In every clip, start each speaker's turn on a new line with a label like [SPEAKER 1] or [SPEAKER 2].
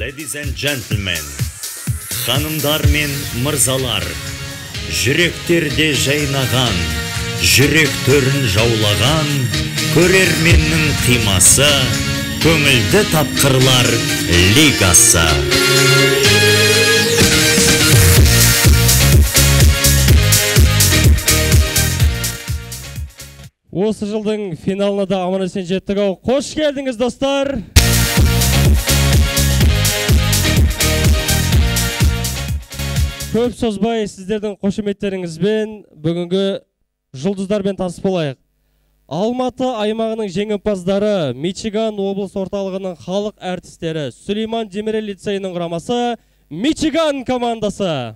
[SPEAKER 1] Ladies and gentlemen, ханымдар мен мырзалар, жүректерде жайнаған, жүректерін жаулаған, көрерменнің қимасы, көңілді тапқырлар лигасы.
[SPEAKER 2] Осы жылдың финалына да аман-есен жеттік ау. Қош келдіңіз, достар. Көп созбай сіздердің қошеметтеріңізбен бүгінгі жұлдыздармен таныс болайық. Алматы аймағының жеңімпаздары, Мичиган облыс орталығының халық әртістері, Сүлейман Демирел лицейінің құрамасы, Мичиган командасы.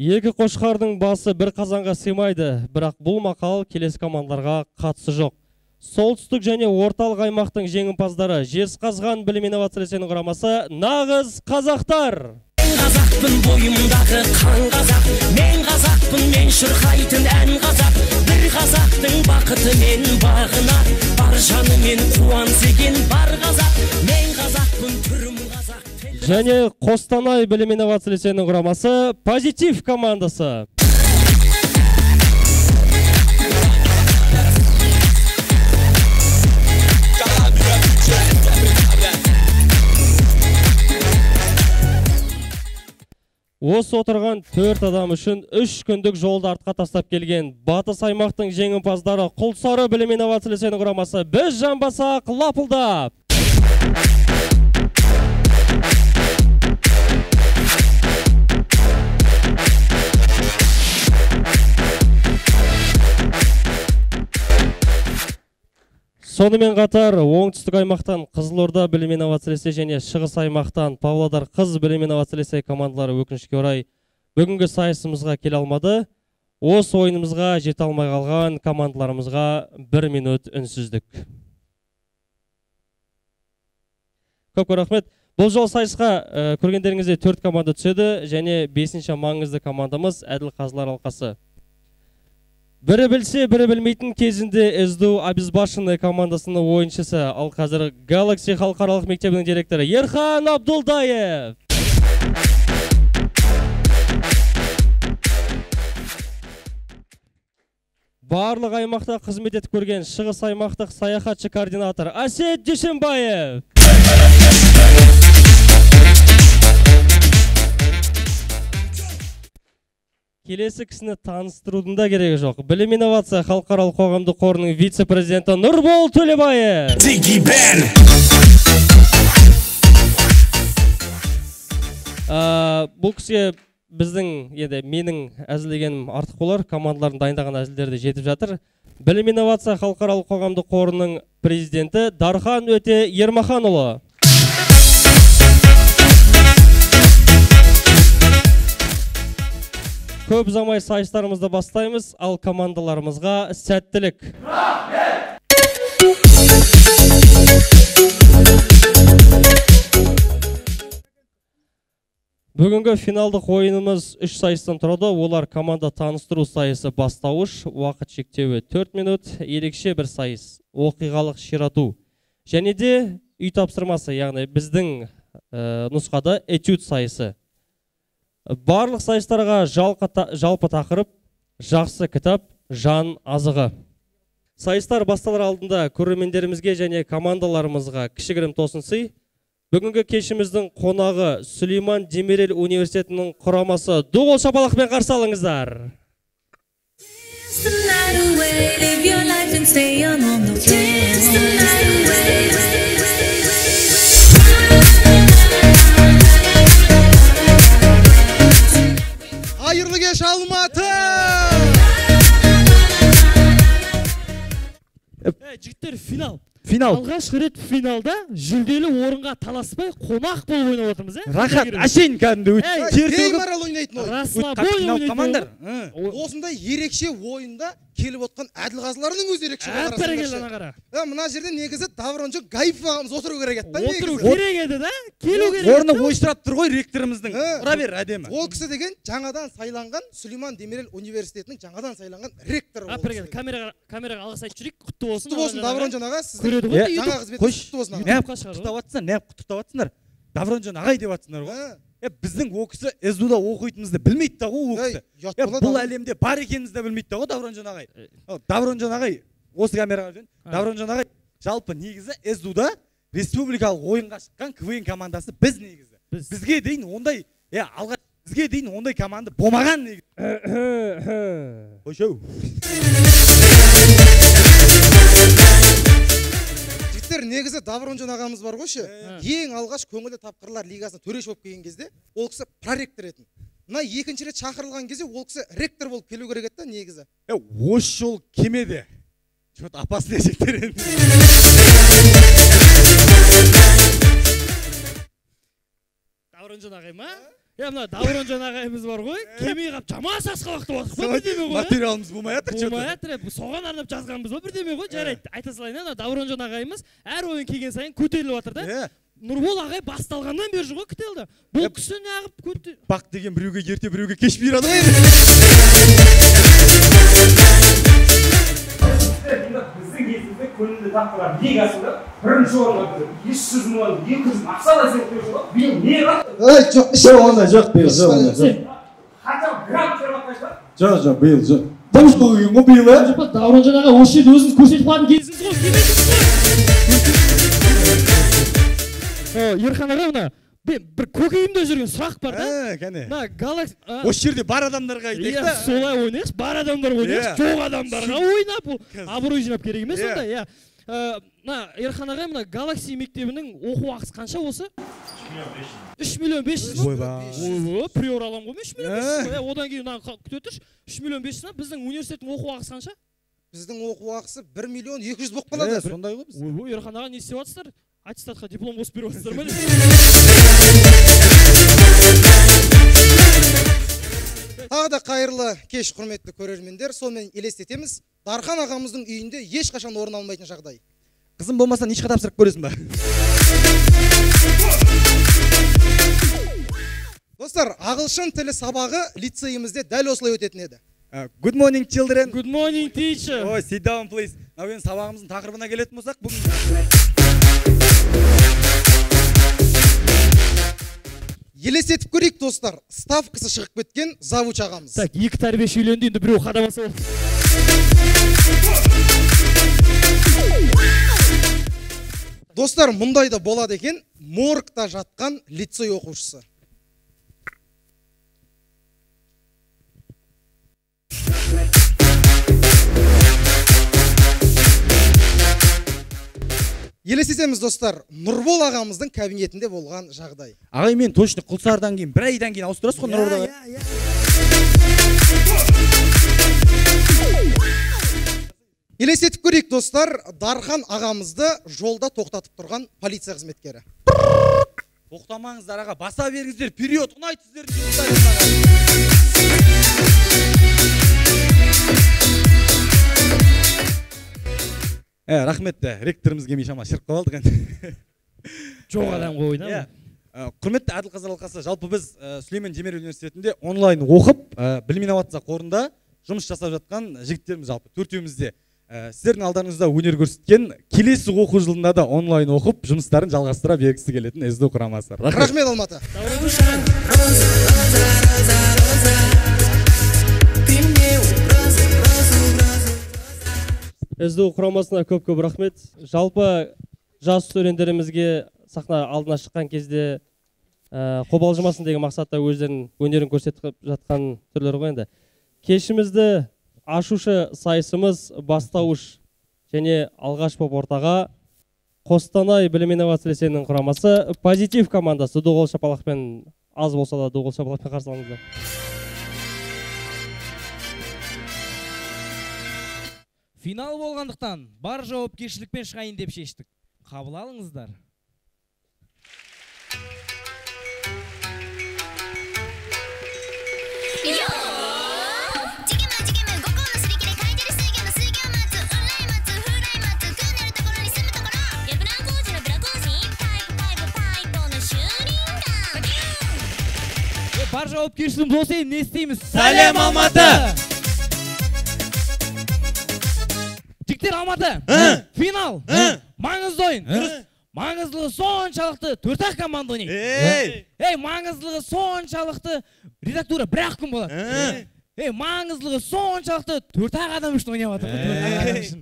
[SPEAKER 2] Екі қошқардың басы бір қазанға сыймайды, бірақ бұл мақал келесі командаларға қатысы жоқ. Солтүстік және орталық аймақтың жеңімпаздары, Жезқазған білім инновациялық құрамасы, нағыз қазақтар.
[SPEAKER 3] Мен қазақпын, бойымдағы қан қазақ, мен қазақпын, мен шырқайтын ән қазақ, бір қазақтың бақыты мен бағына, бар жаны мен қуансы екен бар қазақ, мен қазақпын, түрім қазақ.
[SPEAKER 2] Және Қостанай білім инновациялық құрамасы, Позитив командасы. Осы отырған 4 адам үшін 3 күндік жолды артқа тастап келген Батыс аймақтың жеңімпаздары Құлсары білім инновациялық құрамасы, біз жанбасақ лапылдап. Сонымен қатар оңтүстік аймақтан Қызылорда білім инновациялық және шығыс аймақтан Павлодар қыз білім инновациялық командалары өкінішке орай бүгінгі сайысымызға келе алмады. Осы ойынымызға жете алмай қалған командаларымызға 1 минут үнсіздік. Көп рахмет. Бұл жол сайысқа көргендеріңізде 4 команда түседі және 5-ші маңызды командамыз Әділ Қазылар алқасы. Бірі білсе, бірі білмейтін кезінде СДУ Абизбашыны командасының ойыншысы, ал қазір Galaxy халықаралық мектебінің директоры Ерхан Абдулдаев. Барлық аймақта қызмет етіп көрген шығыс аймақтық саяхатшы координатор Әсет Дүйсенбаев. Келесі кісіні таныстырудың да керегі жоқ. Білім инновация халықаралық қоғамдық қорының вице-президенті Нұрбол Төлебаев. Бұл кісіге менің әзілдегенім артық болар, командалардың дайындаған әзілдерді жетіп жатыр. Білім инновация халықаралық қоғамдық қорының президенті Дархан Өте Ермаханұлы. Көп замай сайыстарымызды бастаймыз, ал командаларымызға сәттілік. Бүгінгі финалдық ойынымыз 3 сайыстан тұрады. Олар команда таныстыру сайысы бастауыш, уақыт шектеуі 4 минут, ерекше бір сайыс, оқиғалық ширату. Және де үй тапсырмасы, яғни біздің нұсқада этюд сайысы. Барлық сайыстарға жалпы тақырып, жақсы кітап, жан азығы. Сайыстар басталар алдында көрермендерімізге және командаларымызға кішігірім тосын сый. Бүгінгі кешіміздің қонағы Сүлейман Демирел университетінің құрамасы. Ду қол шапалақпен қарсы алыңыздар.
[SPEAKER 4] Hayırlı geç Алматы!
[SPEAKER 5] Жігіттер, финал.
[SPEAKER 4] Финал.
[SPEAKER 2] Алғашқы рет финалда жүлделі орынға таласпай қонақ болып ойнап отырмыз,
[SPEAKER 4] Рахат, әшейін кәдімгі
[SPEAKER 5] беймарал ойнайтын ойын.
[SPEAKER 2] Расслабой ойнайтын.
[SPEAKER 5] Осындай ерекше ойында келіп отқан әділқазыларының өз ерекше
[SPEAKER 2] қара.
[SPEAKER 5] Мына жерде негізі Давронжан Гаипов ағамыз отыру керек еді.
[SPEAKER 2] Отыру керек еді да? Келу керек.
[SPEAKER 4] Орны ойыстырап тұр ғой ректорымыздың. Тұра бер, әдемі.
[SPEAKER 5] Ол кісі деген жаңадан сайланған Сүлейман Демирел университетінің жаңадан сайланған ректоры.
[SPEAKER 2] Камераға алғыс айтып жүрейік. Құтты болсын.
[SPEAKER 5] Құтты болсын Давронжан аға.
[SPEAKER 2] Көреді ғой.
[SPEAKER 5] Жаңа қызметіңіз құтты болсын.
[SPEAKER 4] Неғып құттықтаватсыңдар? Давронжан ағай деп атсыңдар ғой. Біздің о кісі СДУ-да оқитынымызды білмейді да ғой о кісі. Бұл әлемде бар екенімізді білмейді да ғой Давронжан ағай. Давронжан ағай, осы камераға жүрген. Давронжан ағай жалпы негізі СДУ-да республикалық ойынға шыққан КВН командасы біз негізі. Бізге дейін ондай, бізге дейін ондай команда болмаған негізі. Ошау.
[SPEAKER 5] Негізі Давронжан ағамыз бар қойшы, ең алғаш көңілі тапқырлар лигасына төреш болып келген кезде ол кісі проректор етін. Мына екінші рет шақырылған кезде ол кісі ректор болып келу керек еді негізі.
[SPEAKER 4] Осы жол кемеді. Что-то опасный жектер.
[SPEAKER 2] Давронжан ағай ма? Мына Давронжан ағайымыз бар ғой, кемей қап жаман сасқалақты отырық па бірдеме ғой.
[SPEAKER 4] Материалымыз болмай жатыр.
[SPEAKER 2] Болмай жатыр, соған арнап жазғанбыз ба бірдеме ғой. Жарайды, айта салайын, Давронжан ағайымыз әр ойын келген сайын көтеріліп жатыр да. Нұрбол ағай басталғаннан бері ғой күтелді. Бұл кісі неғып көтерілді.
[SPEAKER 4] Бақ деген біреуге ерте біреуге кеш береді ғой.
[SPEAKER 6] Біздің кезімізде көңілді тапқырлар лигасында бірінші орынға тұрды. 300 миллион, 200 ақшалай септеуші ғой. Биыл не қылды?
[SPEAKER 4] Жоқ, онда жоқ, биыл жоқ.
[SPEAKER 6] Қанша грант беріп атпайсыздар?
[SPEAKER 4] Жоқ, биыл жоқ. Дұрыс болған ғой биыл,
[SPEAKER 2] ә? Давронжан аға осы жерде өзіңіз көрсетіп қалатын кезіңіз ғой, келмедіңіз ғой. Ерхан аға, мына бір көкейімде жүрген сұрақ бар да.
[SPEAKER 4] Кәне.
[SPEAKER 2] Мына Галакс
[SPEAKER 4] осы жерде бар адамдарға айтайық та.
[SPEAKER 2] Солай ойнайықшы, бар адамдар ойнайықшы, жоқ адамдарға ойнап, абырой жинап керек емес онда. Мына Ерхан аға, мына Галакси мектебінің оқу ақысы қанша осы? 3 миллион 500
[SPEAKER 5] 000.
[SPEAKER 2] Приор алам ғой, 3 миллион 500. Одан кейін күтетіш, 3 миллион 500. Біздің университеттің оқу ақысы қанша?
[SPEAKER 5] Біздің оқу ақысы 1 миллион 200 болып қалады.
[SPEAKER 4] Сондай ғой біз.
[SPEAKER 2] Ерхан аға, не істеп жатсыздар? Аттестатқа диплом қосып беріп жатсыздар ма?
[SPEAKER 5] Тағы да қайырлы кеш, құрметті көрермендер. Сонымен елестетеміз. Дархан ағамыздың үйінде ешқашан орын алмайтын жағдай.
[SPEAKER 4] Қызым болмаса нишқа тапсырып көресің ба?
[SPEAKER 5] Достар, ағылшын тілі сабағы лицейімізде дәл осылай өтетін еді.
[SPEAKER 4] Good morning, children.
[SPEAKER 2] Good morning, teacher.
[SPEAKER 4] Oh, sit down, please. Now, сабағымыздың тақырыбына келетін болсақ, бүгін
[SPEAKER 5] елестетіп көрейік, достар. Ставкасы шығып кеткен завуч ағамыз.
[SPEAKER 2] Так, екі тәрбиеші үйленді, енді біреу қадамаса болды.
[SPEAKER 5] Достар, мұндай да болады екен, моргта жатқан лицей оқушысы. Елестетеміз, достар, Нұрбол ағамыздың кабинетінде болған жағдай.
[SPEAKER 4] Ағай, мен точно Құлсардан кейін, бір айдан кейін ауыстырасыз ғой Нұрбол ағай.
[SPEAKER 5] Елестетіп көрейік, достар, Дархан ағамызды жолда тоқтатып тұрған полиция қызметкері.
[SPEAKER 4] Тоқтамаңыздар аға, баса бергіздер, период ұнайды сіздердің. Рахмет, ректорымыз келмей шама шырып қалдық енді.
[SPEAKER 2] Жоқ адам ғой ойнап.
[SPEAKER 4] Құрметті Әділқазылар алқасы, жалпы біз Сүлеймен Демирел университетінде онлайн оқып, білім инновация қорында жұмыс жасап жатқан жігіттеріміз жалпы төртеумізде. Сіздердің алдарыңызда өнер көрсеткен, келесі оқу жылында да онлайн оқып, жұмыстарын жалғастыра бергісі келетін СДУ құрамасы.
[SPEAKER 5] Рахмет, Алматы.
[SPEAKER 2] СДУ құрамасына көп-көп рахмет. Жалпы жас студенттерімізге сахна алдына шыққан кезде қобалжымасын деген мақсатта өздерінің өнерін көрсетіп жатқан түрлері ғой енді. Кешімізді ашушы сайысымыз бастауыш және алғаш боп ортаға Қостанай білім инновация лицейінің құрамасы Позитив командасы доғол шапалақпен, аз болса да доғол шапалақпен қарсы алыңыздар.
[SPEAKER 7] Финал болғандықтан бар жауапкершілікпен шығайын деп шештік. Қабыл алыңыздар. Бар жауапкершілігіміз осы, не істейміз?
[SPEAKER 2] Сәлем, Алматы!
[SPEAKER 7] Жігіттер, Алматы! Финал! Маңызды ойын! Маңыздылығы соншалықты 4-ақ команда ойнайды. Маңыздылығы соншалықты редактура 1-ақ күн болады. Маңыздылығы соншалықты 4-ақ адам үшін ойнап жатыр.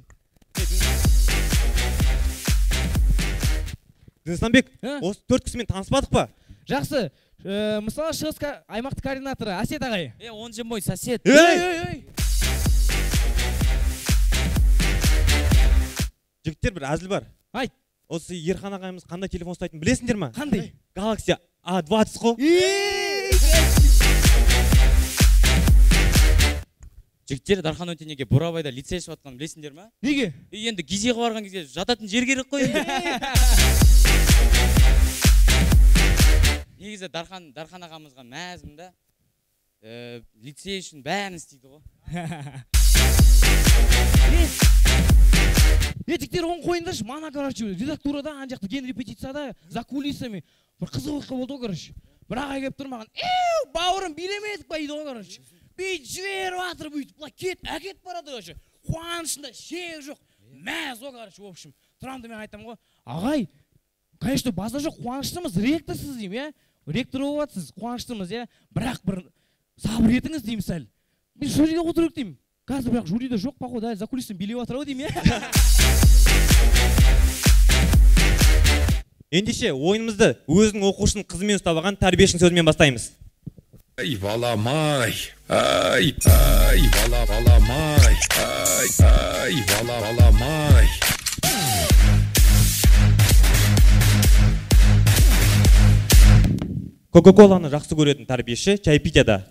[SPEAKER 8] Денисламбек, осы 4 кісімен таныспадық па?
[SPEAKER 7] Жақсы. Мысалы, шығыс аймақты координаторы Асет ағай.
[SPEAKER 9] Он же мой сосед.
[SPEAKER 8] Жігіттер, бір әзіл бар.
[SPEAKER 7] Айт.
[SPEAKER 8] Осы Ерхан ағайымыз қандай телефон ұстайтын білесіңдер ма?
[SPEAKER 7] Қандай?
[SPEAKER 8] Galaxy A20 қой.
[SPEAKER 9] Жігіттер, Дархан Өтенеге Бурабайда лицей ашып жатқанын білесіңдер ма?
[SPEAKER 7] Неге?
[SPEAKER 9] Енді Гизеге барған кезде жататын жер керек қой. Негізі Дархан ағамызға мәзім да, лицей үшін бәрін істейді ғой.
[SPEAKER 7] Жігіттер, оң қойындашы, мана, короче, редактурада, ан жақты ген репетицияда, за кулисами, бір қызық оқы болды, короче. Бір ағай кеп тұрмаған, бауырым, билемедік ба еді ғой, короче. Бейт жіберіп атыр бүйтіп, бұла әкет барады, короче. Қуанышында шек жоқ, мәз о, короче, в общем. Тұрамды мен айтам ғой, ағай, конечно, база жоқ, қуаныштымыз, ректорсыз дейм, ректор болатсыз, қуаныштымыз, бірақ бір сабыр етіңіз дейм сәл. Біз жюриде отырып дейм. Қазір бірақ жюриде жоқ па ғой, дәл за кулистен билеп атыр ау дейм,
[SPEAKER 8] Ендеше, ойынымызды өзінің оқушының қызымен ұстап алған тәрбиешінің сөзімен бастаймыз.
[SPEAKER 10] Ай, балам-ай, балам-ай, балам-ай.
[SPEAKER 8] Кока-коланы жақсы көретін тәрбиеші чай питяда.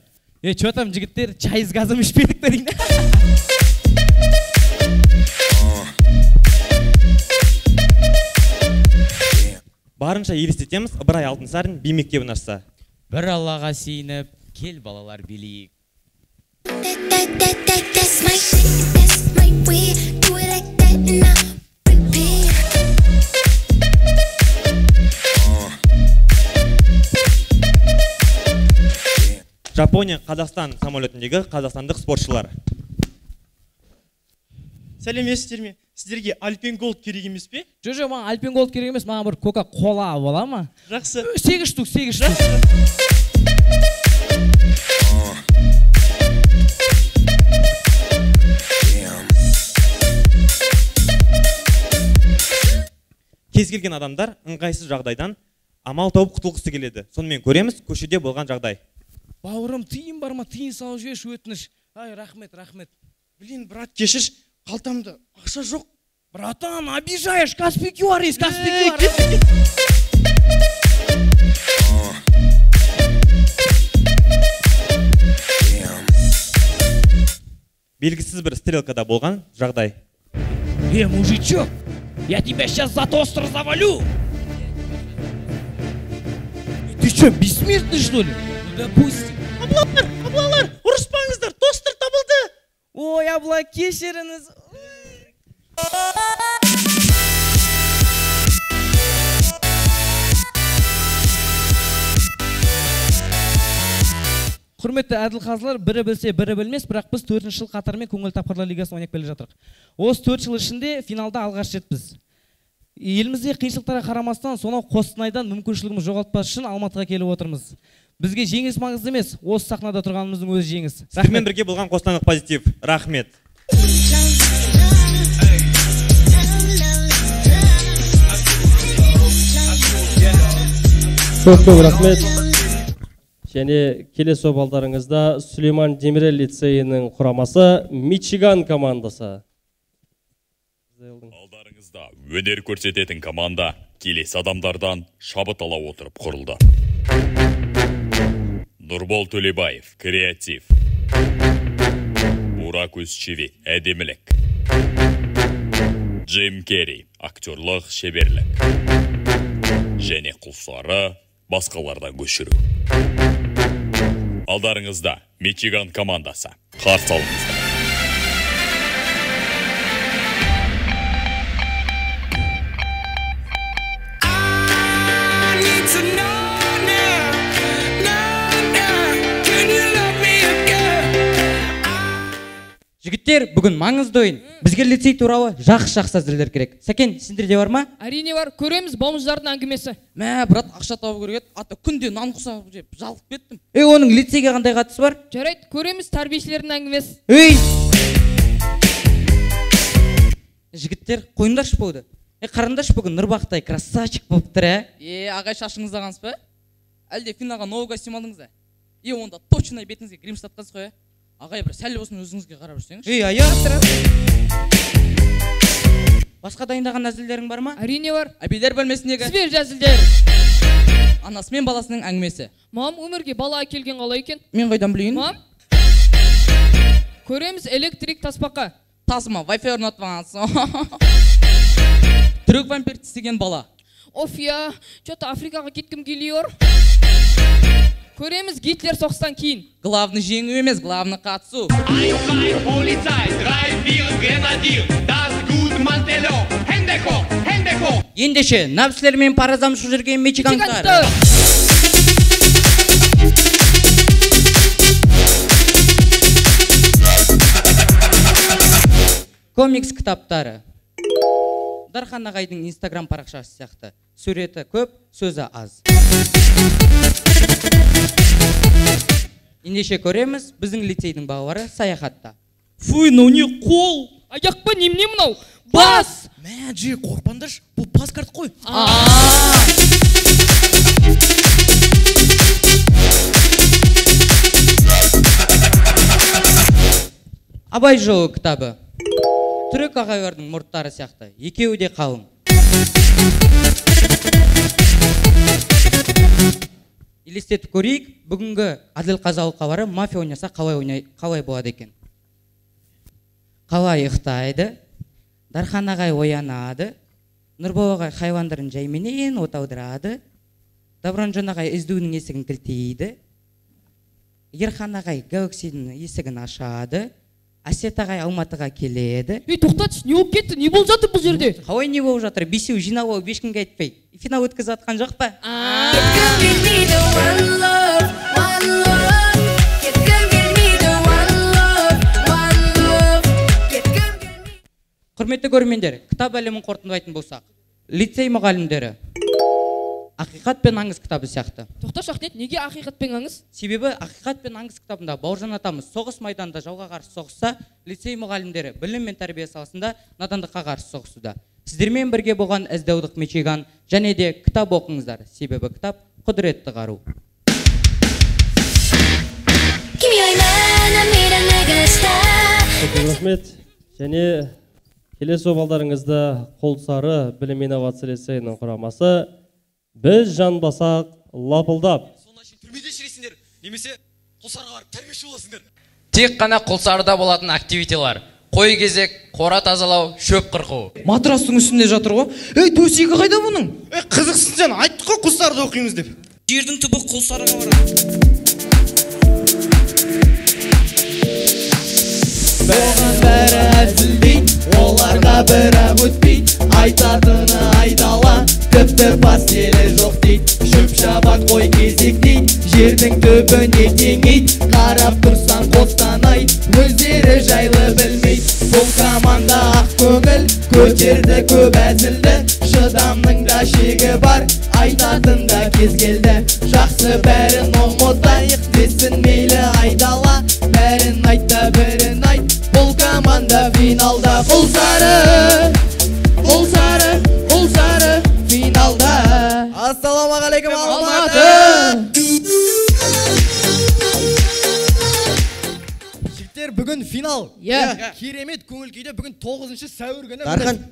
[SPEAKER 7] Чё там, жігіттер, чай с газом ішпедік та дейін.
[SPEAKER 8] Барынша елестетеміз, Ыбырай Алтынсарин би мектебін ашса.
[SPEAKER 9] Бір Аллаға сиініп, кел балалар билейік.
[SPEAKER 8] Жапония, Қазақстан самолетіндегі қазақстандық спортшылар.
[SPEAKER 11] Сәлеметсіздер ме? Сіздерге Альпен Голд керек емес пе?
[SPEAKER 7] Жоқ, маған Альпен Голд керек емес, маған бір Кока-кола бола ма?
[SPEAKER 11] Жақсы.
[SPEAKER 7] 8 штук.
[SPEAKER 8] Кез келген адамдар ыңғайсыз жағдайдан амал тауып құтылғысы келеді. Сонымен көреміз көшеде болған жағдай.
[SPEAKER 7] Бауырым, тиын бар ма? Тиын салып жіберші, өтініш. Ай, рахмет.
[SPEAKER 11] Блин, брат, кешірші, қалтамда ақша жоқ.
[SPEAKER 7] Братан, обижаешь, Каспий QR есть, Каспий QR.
[SPEAKER 8] Белгісіз бір стрелкада болған жағдай.
[SPEAKER 7] Мужичок, я тебя сейчас за тостер завалю. Ты что, бессмертный, что ли?
[SPEAKER 9] Ну, допустим.
[SPEAKER 11] Аблалар, ұрыспаңыздар, тостер табылды.
[SPEAKER 7] Ой, абла, кешіріңіз. Құрметті әділқазылар, бірі білсе, бірі білмес, бірақ біз 4 жыл қатарымен көңіл тапқырлар лигасын ойнап келе жатырық. Осы 4 жыл ішінде финалда алғаш рет біз. Елімізде қиыншылықтарға қарамастан, сонау Қостанайдан мүмкіншілігіміз жоғалтпас үшін Алматыға келіп отырмыз. Бізге жеңіс маңызды емес, осы сахнада тұрғанымыздың өзі жеңіс.
[SPEAKER 8] Сіздермен бірге болған қостанайлық позитив. Рахмет.
[SPEAKER 2] Көп рахмет. Және келесі обалдарыңызда Сүлейман Демирел лицейінің құрамасы Мичиган командасы.
[SPEAKER 12] Алдарыңызда өнер көрсететін команда келесі адамдардан шабыт ала отырып құрылды. Нұрбол Төлебаев, креатив. Бурак Өзчеве, әдемілік. Джим Керри, актерлық шеберлік. Және құлсары басқалардан көшіру. Алдарыңызда Мичиган командасы. Қарсы алыңыздар.
[SPEAKER 13] Жігіттер, бүгін маңызды ойын. Бізге лицей туралы жақсы әзірлер керек. Сәкен, сендерде бар ма?
[SPEAKER 14] Әрине бар, көреміз бомждардың әңгімесі.
[SPEAKER 7] Мә, брат, ақша табу керек еді. Ата күнде нан құсап жеп, жалып кеттім.
[SPEAKER 13] Оның лицейге қандай қатысы бар?
[SPEAKER 14] Жарайды, көреміз тәрбиешілердің әңгімесі.
[SPEAKER 13] Жігіттер, қойыңдаршы болды. Қарындаш бүгін Нұрбақтай красавчик болып тұр,
[SPEAKER 7] ағай шашыңыздағансыз ба? Әлде финалға новый костюм алдыңыз ба? Онда точно бетіңізге грим ұстатқансыз ғой. Ағай, бір сәл болсын өзіңізге қарап жүрсеңіз.
[SPEAKER 13] Басқа дайындаған әзілдерің бар ма?
[SPEAKER 14] Әрине бар.
[SPEAKER 7] Әбейлер бөлмесіндегі
[SPEAKER 14] свежий әзілдер.
[SPEAKER 7] Анасы мен баласының әңгімесі.
[SPEAKER 14] Мам, өмірге бала әкелген қалай екен?
[SPEAKER 7] Мен қайдан білейін?
[SPEAKER 14] Мам, көреміз электрик таспақа.
[SPEAKER 7] Тасыма, Wi-Fi орнатпаңыз. Түрік вампир тістеген бала.
[SPEAKER 14] Оф я, что-то Африкаға кеткім келиyor. Көреміз Гитлер соғыстан кейін.
[SPEAKER 7] Главный жеңу емес, главный қатысу.
[SPEAKER 13] Ендеше, нәпсілермен паразамшы жүрген мичиганстар. Комикс кітаптары. Дархан ағайдың Инстаграм парақшасы сияқты. Суреті көп, сөзі аз. Ендеше көреміз, біздің лицейдің балалары саяхатта.
[SPEAKER 7] Фуй, ну не қол!
[SPEAKER 14] Аяқ па, немне мынау? Бас!
[SPEAKER 7] Мә, жи, қорпандаш, бұл паскарт қой.
[SPEAKER 13] Абай жолы кітабы. Түрік ағайлардың мұрттары сияқты, екеуі де қалың. Елестетіп көрейік, бүгінгі Әділ Қазалы қабары мафия ойнаса қалай болады екен. Қалай ұйықтайды, Дархан ағай оянады, Нұрбол ағай хайуандарын жайменен отаудырады, Давронжан ағай іздуінің есігін кілтейді, Ерхан ағай Галаксидің есігін ашады, Әсет ағай Алматыға келеді.
[SPEAKER 14] Тоқтатшы, не болып кетті? Не болып жатыр бұл жерде?
[SPEAKER 13] Қалай не болып жатыр? Бесеу жинау алып ешкімге айтпай. Финал өткізіп атқан жоқ па? Құрметті көрермендер, кітап әлемін қорытындылайтын болсақ, лицей мұғалімдері Ақиқат пен аңыз кітабы сияқты.
[SPEAKER 14] Тоқташ Ахмет, неге Ақиқат пен аңыз?
[SPEAKER 13] Себебі Ақиқат пен аңыз кітабында Бауыржан атамыз соғыс майданында жауға қарсы соғысса, лицей мұғалімдері білім мен тәрбие саласында надандыққа қарсы соғысуда. Сіздермен бірге болған Әздаудық Мичиган және де кітап оқыңыздар. Себебі кітап құдіретті қару.
[SPEAKER 2] Рахмет. Және келесі обалдарыңызды Қолсары білім инновация лицейінің құрамасы біз жанбасақ лапылдап.
[SPEAKER 15] Түрмеде шіресіңдер, немесе Қолсарға барып тәрбиеші боласыңдар.
[SPEAKER 16] Тек қана Қолсарыда болатын активитилар. Қой кезек, қора тазалау, шөп қырқу.
[SPEAKER 11] Матрастың үстінде жатыр ғой. Төсегі қайда бұның? Қызықсың сен, айттық қой Қолсарыда оқимыз деп.
[SPEAKER 15] Жердің түбі Қолсарыға барады.
[SPEAKER 17] Оған бәрі әзілдейді, оларға бірақ өтпейді, айтатыны айдала, тіпті постелі жоқ дейді, шөп шабат қой кезек дейді, жердің түбіне теңейді, қарап тұрсаң қостанай, өздері жайлы білмейді, бұл команда ақ көңіл, көтерді көп әзілді, шыдамның да шегі бар, айтатын да кез келді, жақсы бәрін ұмытайық, десін мейлі айдала, бәрін айтта бірін айт, бұл команда финалда. Қолсары, Қолсары, Қолсары финалда.
[SPEAKER 11] Ассалаумағалейкум Алматы. Жігіттер, бүгін финал. Керемет көңіл күйде, бүгін 9 сәуір күні.
[SPEAKER 5] Дархан,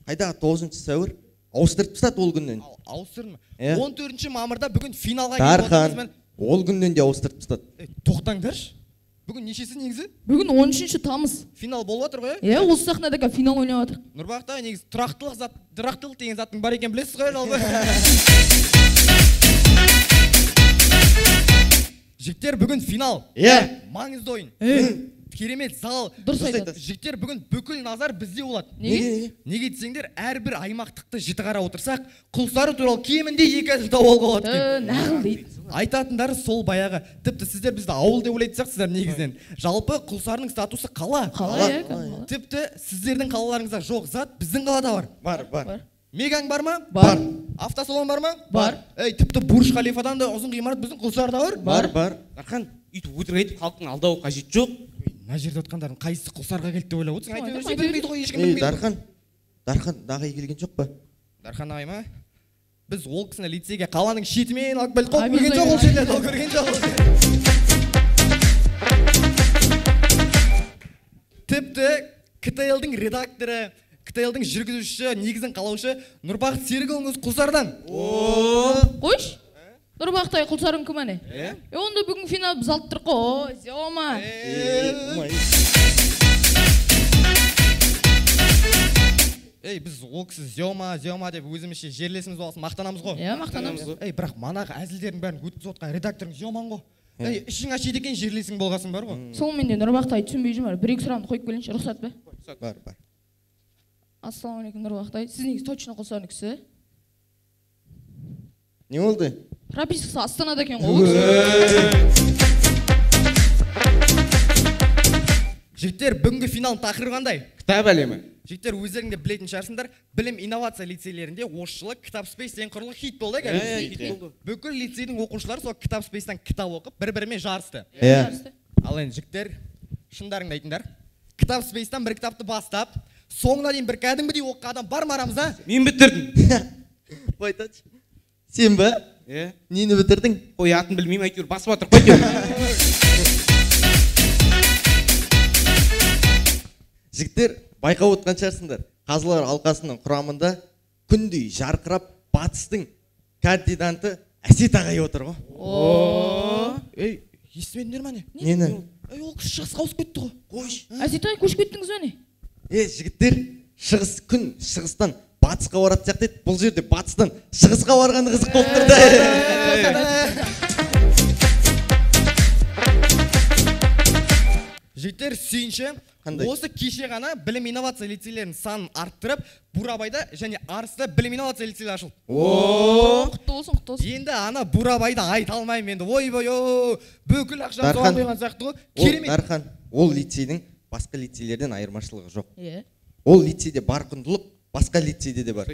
[SPEAKER 5] қайда 9 сәуір? Ауыстырып тастады ол күннен.
[SPEAKER 11] Ауыстырдым. 14 мамырда бүгін финалға
[SPEAKER 5] Дархан, ол күннен де ауыстырып тастады.
[SPEAKER 11] Тоқтаңдаршы. бүгін нешесі негізі?
[SPEAKER 14] Бүгін 13 тамыз.
[SPEAKER 11] Финал болып жатыр ғой?
[SPEAKER 14] Иә, осы сахнада финал ойнап жатыр.
[SPEAKER 11] Нұрбақта негізі тұрақтылық деген заттың бар екен білесіз ғой жалпы. Жігіттер бүгін финал. Маңызды ойын. Керемет зал.
[SPEAKER 14] Дұрыс айтады.
[SPEAKER 11] Жігіттер бүгін бүкіл назар бізде болады.
[SPEAKER 14] Неге
[SPEAKER 11] десеңдер, әрбір аймақтықты жіті қарап отырсақ, Құлсары туралы кемінде 2 жылда болған болады.
[SPEAKER 14] Нағыл дейді.
[SPEAKER 11] Айтатындары сол баяғы. Тіпті сіздер бізді ауыл деп ойлайтын сияқтысыздар негізінен. Жалпы Құлсарының статусы қала. Тіпті сіздердің қалаларыңызда жоқ зат біздің қалада бар.
[SPEAKER 5] Бар.
[SPEAKER 11] Мегаң бар ма?
[SPEAKER 5] Бар.
[SPEAKER 11] Автосалон бар ма?
[SPEAKER 14] Бар.
[SPEAKER 11] Тіпті Бурж Халифадан да ұзын ғимарат біздің Құлсарда бар?
[SPEAKER 5] Бар.
[SPEAKER 9] Дархан, үйтіп өтірік айтып халықтың алдауы қажет жоқ.
[SPEAKER 11] Мына жерде отқандардың қайсысы Құлсарға келді деп ойлап отырсың? Әйтеуір білмейді ғой, ешкім білмейді.
[SPEAKER 5] Дархан ағай келген жоқ па?
[SPEAKER 11] Дархан ағай ма? Біз ол кісіні лицейге қаланың шетімен алып келіп қойып көрген жоқ, ол жерде ол көрген жоқ. Тіпті КТЛ-дің редакторы, КТЛ-дің жүргізушісі, негізін қалаушы Нұрбақыт Серікұлыңыз Құлсардан.
[SPEAKER 14] Қойш? Нұрбақтай Құлсарың кім әне? Онда бүгін финал біз алып тұрық қой, Зема.
[SPEAKER 11] Біз ол кісі Зема деп өзімізше жерлесіміз болсын мақтанамыз ғой.
[SPEAKER 14] Мақтанамыз.
[SPEAKER 11] Бірақ манағы әзілдердің бәрін өткізіп отқан редакторың Земан ғой. Ішің ашиды екен жерлесің болғасын бар ғой.
[SPEAKER 14] Сол менде Нұрбақтай түсінбей жүрмін. Бір-екі сұрағымды қойып келейінші, рұқсат ба?
[SPEAKER 5] Бар.
[SPEAKER 14] Ассалаумағалейкум Нұрбақтай. Сіз негізі точно Құлсарының кісі?
[SPEAKER 5] Не болды?
[SPEAKER 14] Пропискасы Астанада екен ғой.
[SPEAKER 11] Жігіттер, бүгінгі финалдың тақырыбы қандай?
[SPEAKER 5] Кітап әлемі.
[SPEAKER 11] Жігіттер, өздеріңде білетін шығарсыңдар, білім инновация лицейлерінде осы жылы Кітап Спейс деген құрылғы хит болды екен. Бүкіл лицейдің оқушылары сол Кітап Спейстен кітап оқып, бір-бірімен жарысты. Ал енді жігіттер, шындарыңды айтыңдар. Кітап Спейстен бір кітапты бастап, соңына дейін бір кәдімгідей оқыған адам бар ма арамызда?
[SPEAKER 9] Мен бітірдім.
[SPEAKER 5] Айтшы. Сен ба? Нені бітірдің?
[SPEAKER 9] Қой, атын білмеймін, әйтеуір басып жатыр қой.
[SPEAKER 5] Жігіттер, байқап отқан шығарсыңдар. Қазылар алқасының құрамында күндей жарқырап батыстың кандидаты Әсет ағай отыр ғой.
[SPEAKER 11] Естімедіңдер ме не?
[SPEAKER 5] Нені?
[SPEAKER 11] Ол кісі шығысқа ауысып кетті ғой.
[SPEAKER 5] Қойш.
[SPEAKER 14] Әсет ағай көшіп кеттіңіз бе не?
[SPEAKER 5] Жігіттер, күн шығыстан батысқа баратын сияқты еді. Бұл жерде батыстан шығысқа барғаны қызық болып тұрды.
[SPEAKER 11] Жігіттер, сүйінші, осы кеше ғана білім инновация лицейлерінің санын арттырып, Бурабайда және Арыста білім инновация лицейлері ашылды.
[SPEAKER 14] Құтты болсын.
[SPEAKER 11] Енді ана Бурабайды айта алмаймын енді. Ой-бой, бүкіл ақшаны соған қойған сияқты ғой. Керемет.
[SPEAKER 5] Дархан, ол лицейдің басқа лицейлерден айырмашылығы жоқ. Ол лицейде бар құндылық, басқа лицейде де бар.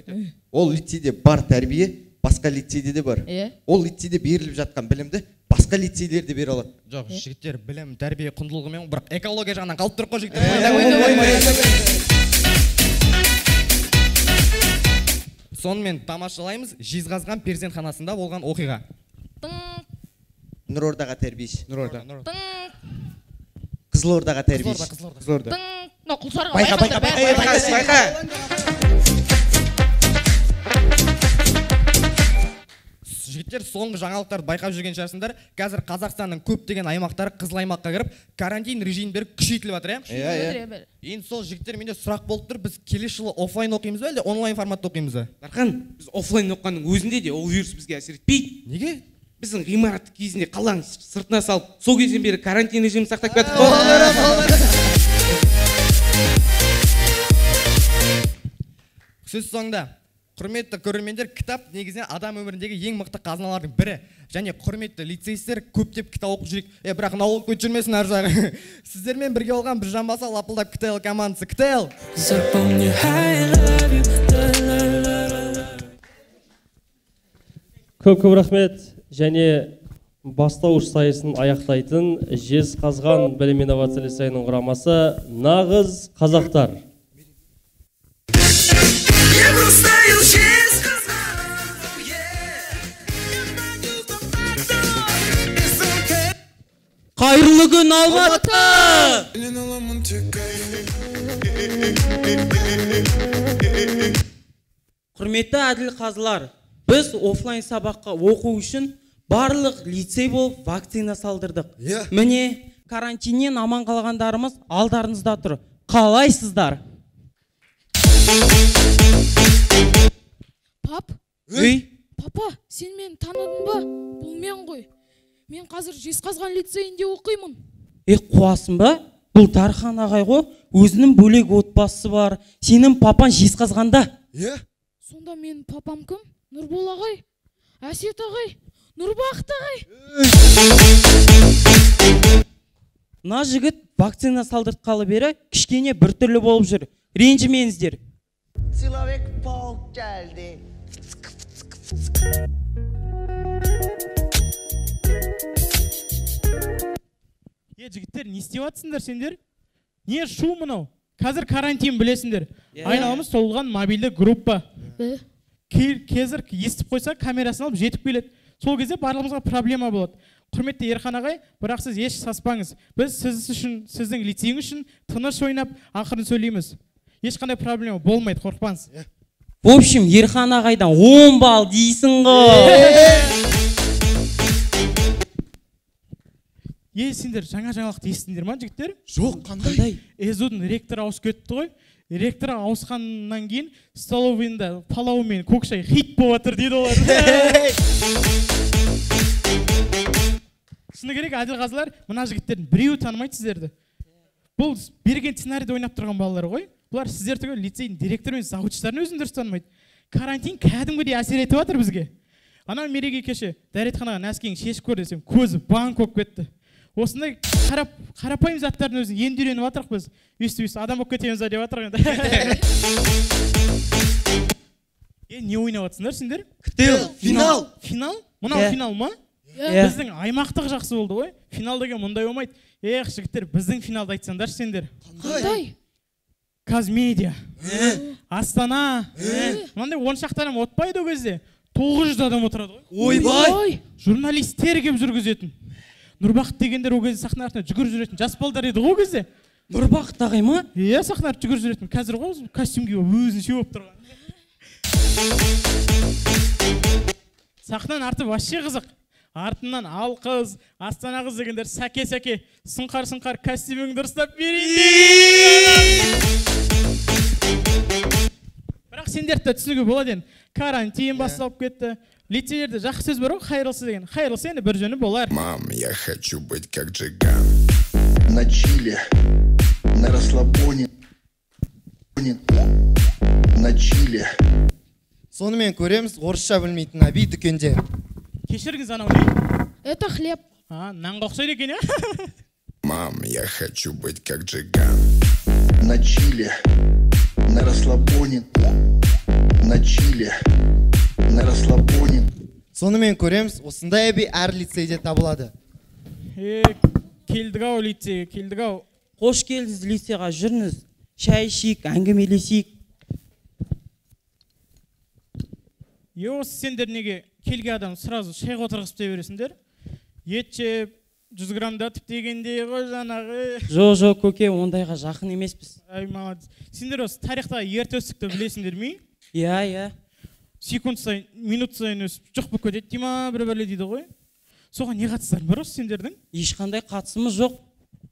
[SPEAKER 5] Ол лицейде бар тәрбие, басқа лицейде де бар. Ол лицейде беріліп жатқан білімді басқа лицейлер де бере алады.
[SPEAKER 11] Жоқ, жігіттер, білім, тәрбие құндылығымен, бірақ экология жағынан қалып тұрып қой жігіттер. Сонымен тамашалаймыз Жезқазған перзентханасында болған оқиға.
[SPEAKER 5] Нұрордаға тәрбиеші.
[SPEAKER 11] Нұрорда.
[SPEAKER 5] Қызылордаға тәрбиеші.
[SPEAKER 11] Қызылорда.
[SPEAKER 9] Байқа.
[SPEAKER 11] Жігіттер, соңғы жаңалықтарды байқап жүрген шығарсыңдар. Қазір Қазақстанның көптеген аймақтары қызыл аймаққа кіріп, карантин режимдері күшейтіліп жатыр, Енді сол жігіттер менде сұрақ болып тұр, біз келесі жылы офлайн оқимыз ба, әлде онлайн форматта оқимыз ба?
[SPEAKER 9] Дархан, біз офлайн оққанның өзінде де ол вирус бізге әсер етпейді.
[SPEAKER 11] Неге?
[SPEAKER 9] Біздің ғимаратты кезінде қаланың сыртына салып, сол кезден бері карантин режимін сақтап келатық қой.
[SPEAKER 11] Сөз соңында, құрметті көрермендер, кітап негізінен адам өміріндегі ең мықты қазыналардың бірі. Және құрметті лицеистер көптеп кітап оқып жүрейік. Бірақ мынау оқып жүрмесін ар жағы. Сіздермен бірге болған бір жамбаса лапылдап КТЛ командасы. КТЛ!
[SPEAKER 2] Көп рахмет. Және бастауыш сайысын аяқтайтын Жезқазған білім инновация лицейінің құрамасы нағыз қазақтар.
[SPEAKER 9] Қайырлы күн Алматы! Құрметті әділ қазылар, біз офлайн сабаққа оқу үшін барлық лицей болып вакцина салдырдық. Міне,
[SPEAKER 13] карантиннен аман қалғандарымыз алдарыңызда тұр. Қалайсыздар?
[SPEAKER 14] Пап? Папа, сен мені таныдың ба? Бұл мен ғой. Мен қазір Жезқазған лицейінде оқимын.
[SPEAKER 13] Қуасың ба? Бұл Дархан ағай ғой, өзінің бөлек отбасы бар. Сенің папан Жезқазғанда.
[SPEAKER 14] Сонда менің папам кім? Нұрбол ағай, Әсет ағай, Нұрбақыт ағай.
[SPEAKER 13] Мына жігіт вакцина салдыртқалы бері кішкене біртүрлі болып жүр. Ренжімеңіздер.
[SPEAKER 18] Человек-паук geldi.
[SPEAKER 7] Жігіттер, не істеп жатсыңдар сендер? Не шу мынау? Қазір карантин білесіңдер. Айналамыз толған мобильді группа. Қазір естіп қойса камерасын алып жетіп келеді. Сол кезде барлығымызға проблема болады. Құрметті Ерхан ағай, бірақ сіз еш саспаңыз. Біз сіз үшін, сіздің лицейіңіз үшін тыныш ойнап, ақырын сөйлейміз. Ешқандай проблема болмайды, қорықпаңыз.
[SPEAKER 13] В общем, Ерхан ағайдан 10 балл дейсің ғой.
[SPEAKER 7] Сендер жаңа жаңалықты естіңдер ма, жігіттер?
[SPEAKER 11] Жоқ, қандай?
[SPEAKER 7] ЭЗУ-дың ректоры ауысып кетті ғой. Ректор ауысқаннан кейін столовыйында палау мен көк шай хит болып жатыр дейді олар. Шыны керек, әділқазылар, мына жігіттердің біреуі танымайды сіздерді. Бұл берген сценарийді ойнап тұрған балалар ғой. Бұлар сіздер түгел лицейдің директоры мен завучтарын өзін дұрыс танымайды. Карантин кәдімгідей әсер етіп жатыр бізге. Ана мереке кеше дәретханаға нәскиін шешіп көр десем, көзі банк болып кетті. Осындай қарапайым заттардың өзін енді үйреніп жатырық біз. Өйстіп адам болып кетеміз деп жатырық енді. Не ойнап жатсыңдар сендер?
[SPEAKER 11] Финал.
[SPEAKER 7] Финал? Мынау финал ма? Біздің аймақтық жақсы болды ғой. Финал деген мұндай болмайды. Жігіттер, біздің финалды айтсаңдар сендер.
[SPEAKER 14] Қандай?
[SPEAKER 7] Казмедиа. Астана. Мынандай 10 шақтарым отпайды ол кезде. 900 адам отырады ғой.
[SPEAKER 11] Ойбай!
[SPEAKER 7] Журналистер кеп жүргізетін. Нұрбақыт дегендер ол кезде сахна артында жүгіріп жүретін жас балдар еді ғой кезде.
[SPEAKER 13] Нұрбақыт ағай ма?
[SPEAKER 7] Иә, сахна артында жүгіріп жүретін. Қазір ғой костюм киіп өзін сүйіп тұрған. Сахнаның арты вообще қызық. Артынан ал қыз, Астана қыз дегендер сәке-сәке, сұңқар-сұңқар костюмің дұрыстап берейін. Бірақ сендерді түсінуге болады енді. Карантин басталып кетті. Лицейлерде жақсы сөз бар ғой, қайырлысы деген. Қайырлысы енді бір жөні болар.
[SPEAKER 10] Мам, я хочу быть как Джиган.
[SPEAKER 18] На чиле, на расслабоне, на чиле.
[SPEAKER 11] Сонымен көреміз, орысша білмейтін әби дүкенде.
[SPEAKER 7] Кешіріңіз анау не?
[SPEAKER 14] Это хлеб.
[SPEAKER 7] Нанға ұқсайды екен, я?
[SPEAKER 10] Мам, я хочу быть как Джиган.
[SPEAKER 18] На чиле, на расслабоне, на чиле, на расслабоне.
[SPEAKER 11] Сонымен көреміз, осындай әби әр лицейде табылады.
[SPEAKER 7] Келдік ау лицейге, келдік ау.
[SPEAKER 13] Қош келдіңіз лицейға, жүріңіз. Шай ішейік, әңгімелесейік.
[SPEAKER 7] Осы сендер неге келген адам сразу шайға отырғызып дей бересіңдер? Ет жеп, 100 грамдатып дегенде ғой жаңағы.
[SPEAKER 13] Жоқ, көке, ондайға жақын емеспіз.
[SPEAKER 7] Ай, молодец. Сендер осы тарихтағы ерте өстікті білесіңдер ме?
[SPEAKER 13] Иә.
[SPEAKER 7] Секунд сайын, минут сайын өсіп, жоқ болып кетеді дей ма, бір-бірле дейді ғой. Соған не қатыстар бар осы сендердің?
[SPEAKER 13] Ешқандай қатысымыз жоқ.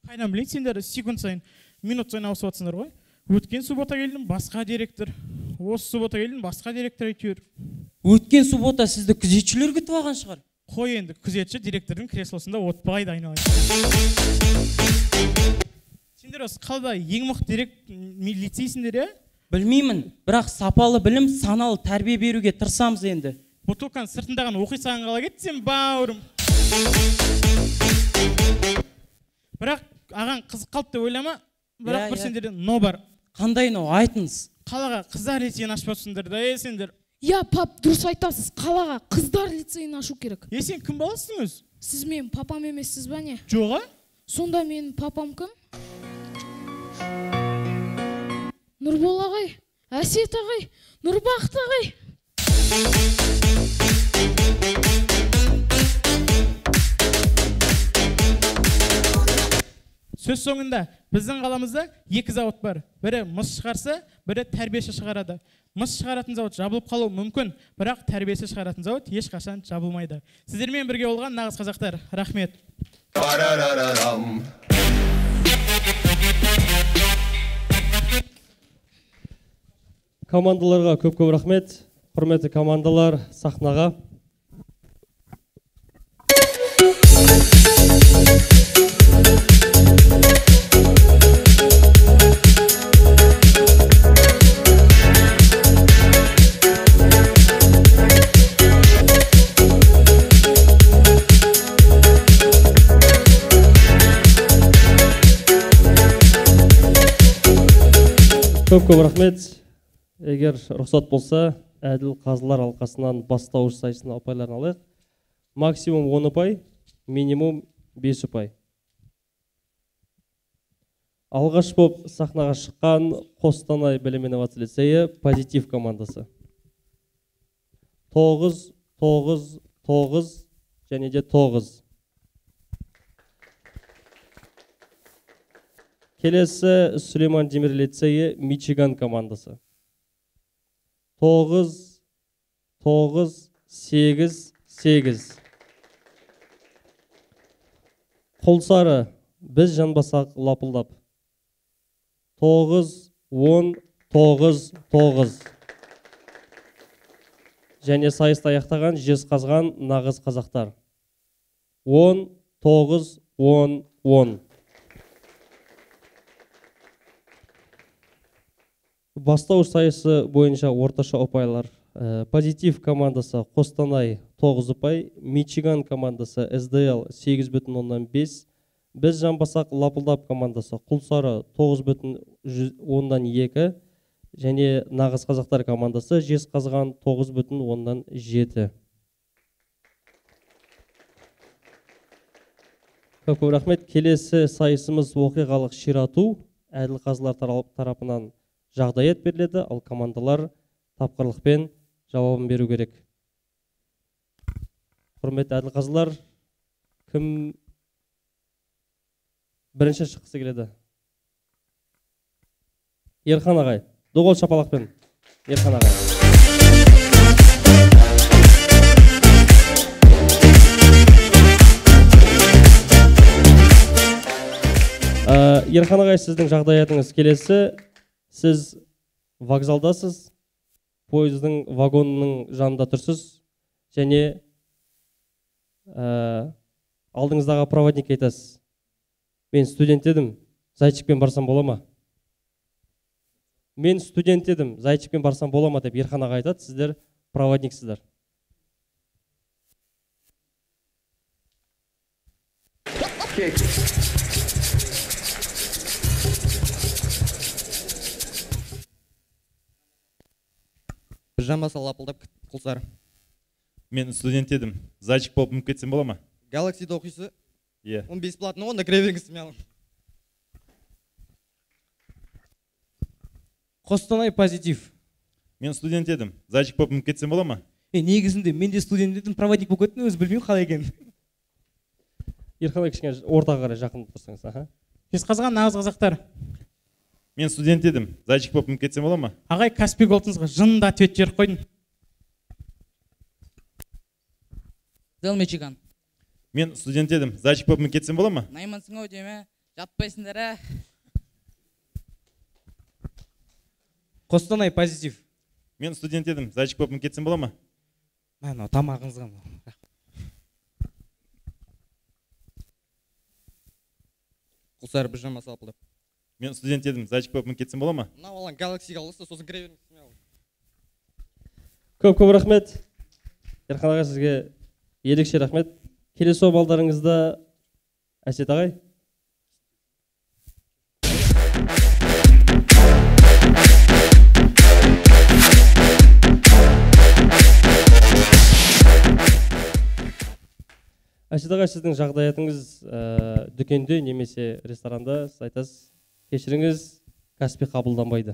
[SPEAKER 7] Қайдан білейін, сендер секунд сайын, минут сайын ауысып жатсыңдар ғой. Өткен суббота келдім, басқа директор. Осы суббота келдім, басқа директор әйтеуір.
[SPEAKER 13] Өткен суббота сізді күзетшілер күтіп алған шығар.
[SPEAKER 7] Қой енді, күзетші директордың креслосында отпайды айналайын. Сендер осы қалда ең мықты лицейсіңдер, е?
[SPEAKER 13] Білмеймін, бірақ сапалы білім, саналы тәрбие беруге тырысамыз енді.
[SPEAKER 7] Бутылканың сыртындаған оқи саған қала кетті сен, бауырым. Бірақ аған қызық қалды деп ойлама, бірақ бір сендерден но бар.
[SPEAKER 13] Қандай но, айтыңыз.
[SPEAKER 7] Қалаға қыздар лицейін ашып жатсыңдар да, сендер.
[SPEAKER 14] Я, пап, дұрыс айтасыз, қалаға қыздар лицейін ашу керек.
[SPEAKER 7] Сен кім баласың өз?
[SPEAKER 14] Сіз мен папам емессіз ба не?
[SPEAKER 7] Жоға?
[SPEAKER 14] Сонда мен папам кім? Нұрбол ағай, Әсет ағай, Нұрбақыт ағай.
[SPEAKER 7] Сөз соңында біздің қаламызда 2 зауыт бар. Бірі мыс шығарса, бірі тәрбиеші шығарады. Мыс шығаратын зауыт жабылып қалуы мүмкін, бірақ тәрбиеші шығаратын зауыт ешқашан жабылмайды. Сіздермен бірге болған нағыз қазақтар. Рахмет.
[SPEAKER 2] Командаларға көп рахмет. Құрметті командалар, сахнаға. Көп рахмет. Егер рұқсат болса, әділ қазылар алқасынан бастауыш сайысына ұпайларын алайық. Максимум 10 ұпай, минимум 5 ұпай. Алғаш боп сахнаға шыққан Қостанай білім инновация лицейі позитив командасы. 9, 9, 9 және де 9. Келесі Сүлейман Демир лицейі Мичиган командасы. 9, 9, 8, 8. Құлсары, біз жанбасақ лапылдап. 9, 10, 9, 9. Және сайысты аяқтаған жезқазған нағыз қазақтар. 10, 9, 10, 10. Бастауыш сайысы бойынша орташа ұпайлар. Позитив командасы Қостанай 9 ұпай, Мичиган командасы СДЛ 8,5. Біз жанбасақ лапылдап командасы Құлсары 9,2. Және нағыз қазақтар командасы Жезқазған 9,7. Көп рахмет. Келесі сайысымыз оқиғалық ширату. Әділ қазылар тарапынан жағдаят беріледі, ал командалар тапқырлықпен жауабын беру керек. Құрметті әділ қазылар, кім бірінші шыққысы келеді? Ерхан ағай, доғол шапалақпен. Ерхан ағай. Ерхан ағай, сіздің жағдаятыңыз келесі. Сіз вокзалдасыз, пойыздың вагонының жанында тұрсыз, және алдыңыздағы проводник айтасыз. Мен студент едім, Зайчикпен барсам бола ма? Мен студент едім, Зайчикпен барсам бола ма деп Ерхан аға айтады, сіздер проводниксіздер.
[SPEAKER 11] Жанбаса лапылдап Құлсары.
[SPEAKER 8] Мен студент едім. Зайчик болып мүмкін кетсем бола ма?
[SPEAKER 11] Галаксида оқисыз?
[SPEAKER 8] Иә.
[SPEAKER 11] Он бесплатно, онда кіре беріңіз мен.
[SPEAKER 7] Қостанай позитив.
[SPEAKER 8] Мен студент едім. Зайчик болып мүмкін кетсем бола ма?
[SPEAKER 7] Негізінде мен де студент едім, проводник болып кеттім, өзі білмеймін қалай екен.
[SPEAKER 2] Ерхан кішкене ортаға қарай жақын тұрсаңыз.
[SPEAKER 7] Жезқазған нағыз қазақтар.
[SPEAKER 8] Мен студент едім. Зайчик болып мүмкін кетсем бола ма?
[SPEAKER 7] Ағай, Каспий Голтыңызға жынында төт жеріп қойдың.
[SPEAKER 13] Дел Мичиган.
[SPEAKER 8] Мен студент едім. Зайчик болып мүмкін кетсем бола ма?
[SPEAKER 13] Наймансың ау деме, жатпайсыңдар ә.
[SPEAKER 7] Қостанай позитив.
[SPEAKER 8] Мен студент едім. Зайчик болып мүмкін кетсем бола ма?
[SPEAKER 7] Мәні тамағыңызға.
[SPEAKER 11] Құлсары біз жанбаса лапылдап.
[SPEAKER 8] Мен студент едім. Зайчик болып мүмкін кетсем бола ма?
[SPEAKER 11] Мынау алаң Галаксиға алысты, сосын кіре беріңіз.
[SPEAKER 2] Көп рахмет. Ерхан аға, сізге ерекше рахмет. Келесі балдарыңызда Әсет ағай. Әсет ағай, сіздің жағдаятыңыз дүкенде немесе ресторанда, сіз айтасыз, кешіріңіз, Каспий қабылданбайды.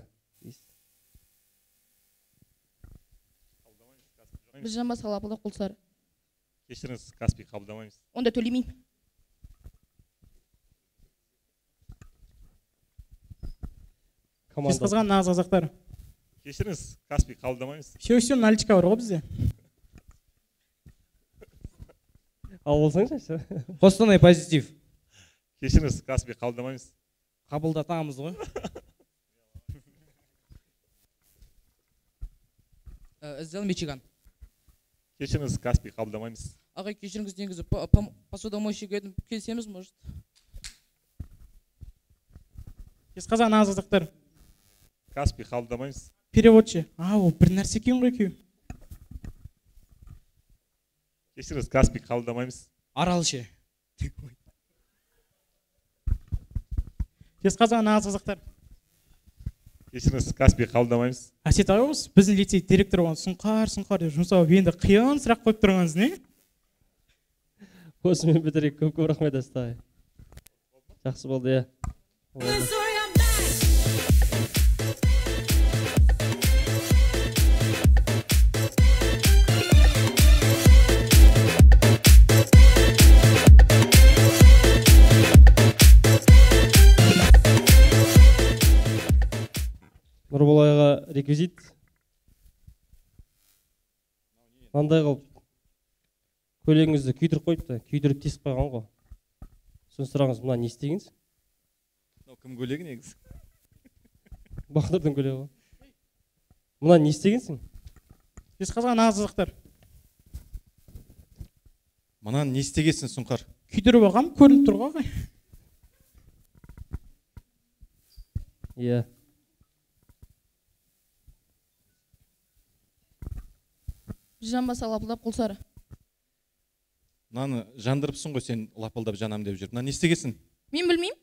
[SPEAKER 14] Біз жанбасқа лапылдап Құлсары.
[SPEAKER 19] Кешіріңіз, Каспий қабылдамаймыз.
[SPEAKER 14] Онда төлемеймін.
[SPEAKER 7] Жезқазған нағыз қазақтар.
[SPEAKER 19] Кешіріңіз, Каспий қабылдамаймыз.
[SPEAKER 7] Все, наличка бар ғой бізде.
[SPEAKER 2] Ал болсаңшы.
[SPEAKER 7] Қостанай позитив.
[SPEAKER 19] Кешіріңіз, Каспий қабылдамаймыз.
[SPEAKER 7] Қабылдатамыз ғой. Эзел Мичиган.
[SPEAKER 19] Кешіріңіз, Каспий қабылдамаймыз.
[SPEAKER 7] Ағай, кешіріңіз, негізі посудомойщик едім, келсеміз, может.
[SPEAKER 20] Жезқазған азыздықтар.
[SPEAKER 19] Каспий қабылдамаймыз.
[SPEAKER 20] Переводшы. Ол бір нәрсе екен ғой екеуі.
[SPEAKER 19] Кешіріңіз, Каспий қабылдамаймыз.
[SPEAKER 7] Аралшы.
[SPEAKER 20] Жезқазған азыздықтар.
[SPEAKER 19] Кешіріңіз, Каспий қабылдамаймыз.
[SPEAKER 20] Әсет ағай осы біздің лицей директоры оған сұңқар деп жұмсау енді қиын сұрақ қойып тұрғаныңыз не?
[SPEAKER 2] Осымен бітірейік, көп рахмет Әсет ағай. Жақсы болды, иә. Нұрболайға реквизит. Мынандай қылып көйлегіңізді күйдіріп қойыпты, күйдіріп тесіп қойған ғой. Соны сұраңыз, мына не істегенсіз?
[SPEAKER 19] Кім көйлегі негізі?
[SPEAKER 2] Бақтырдың көйлегі ғой. Мына не істегенсің?
[SPEAKER 20] Жезқазған азыздықтар.
[SPEAKER 21] Мына не істегенсің, сұңқар?
[SPEAKER 20] Күйдіріп алғам, көрініп тұр ғой.
[SPEAKER 2] Иә.
[SPEAKER 14] Жамбаса лапылдап құлсары.
[SPEAKER 21] Мынаны жандырыпсың ғой сен, лапылдап жанам деп жүріп. Мына не істегенсің?
[SPEAKER 14] Мен білмеймін.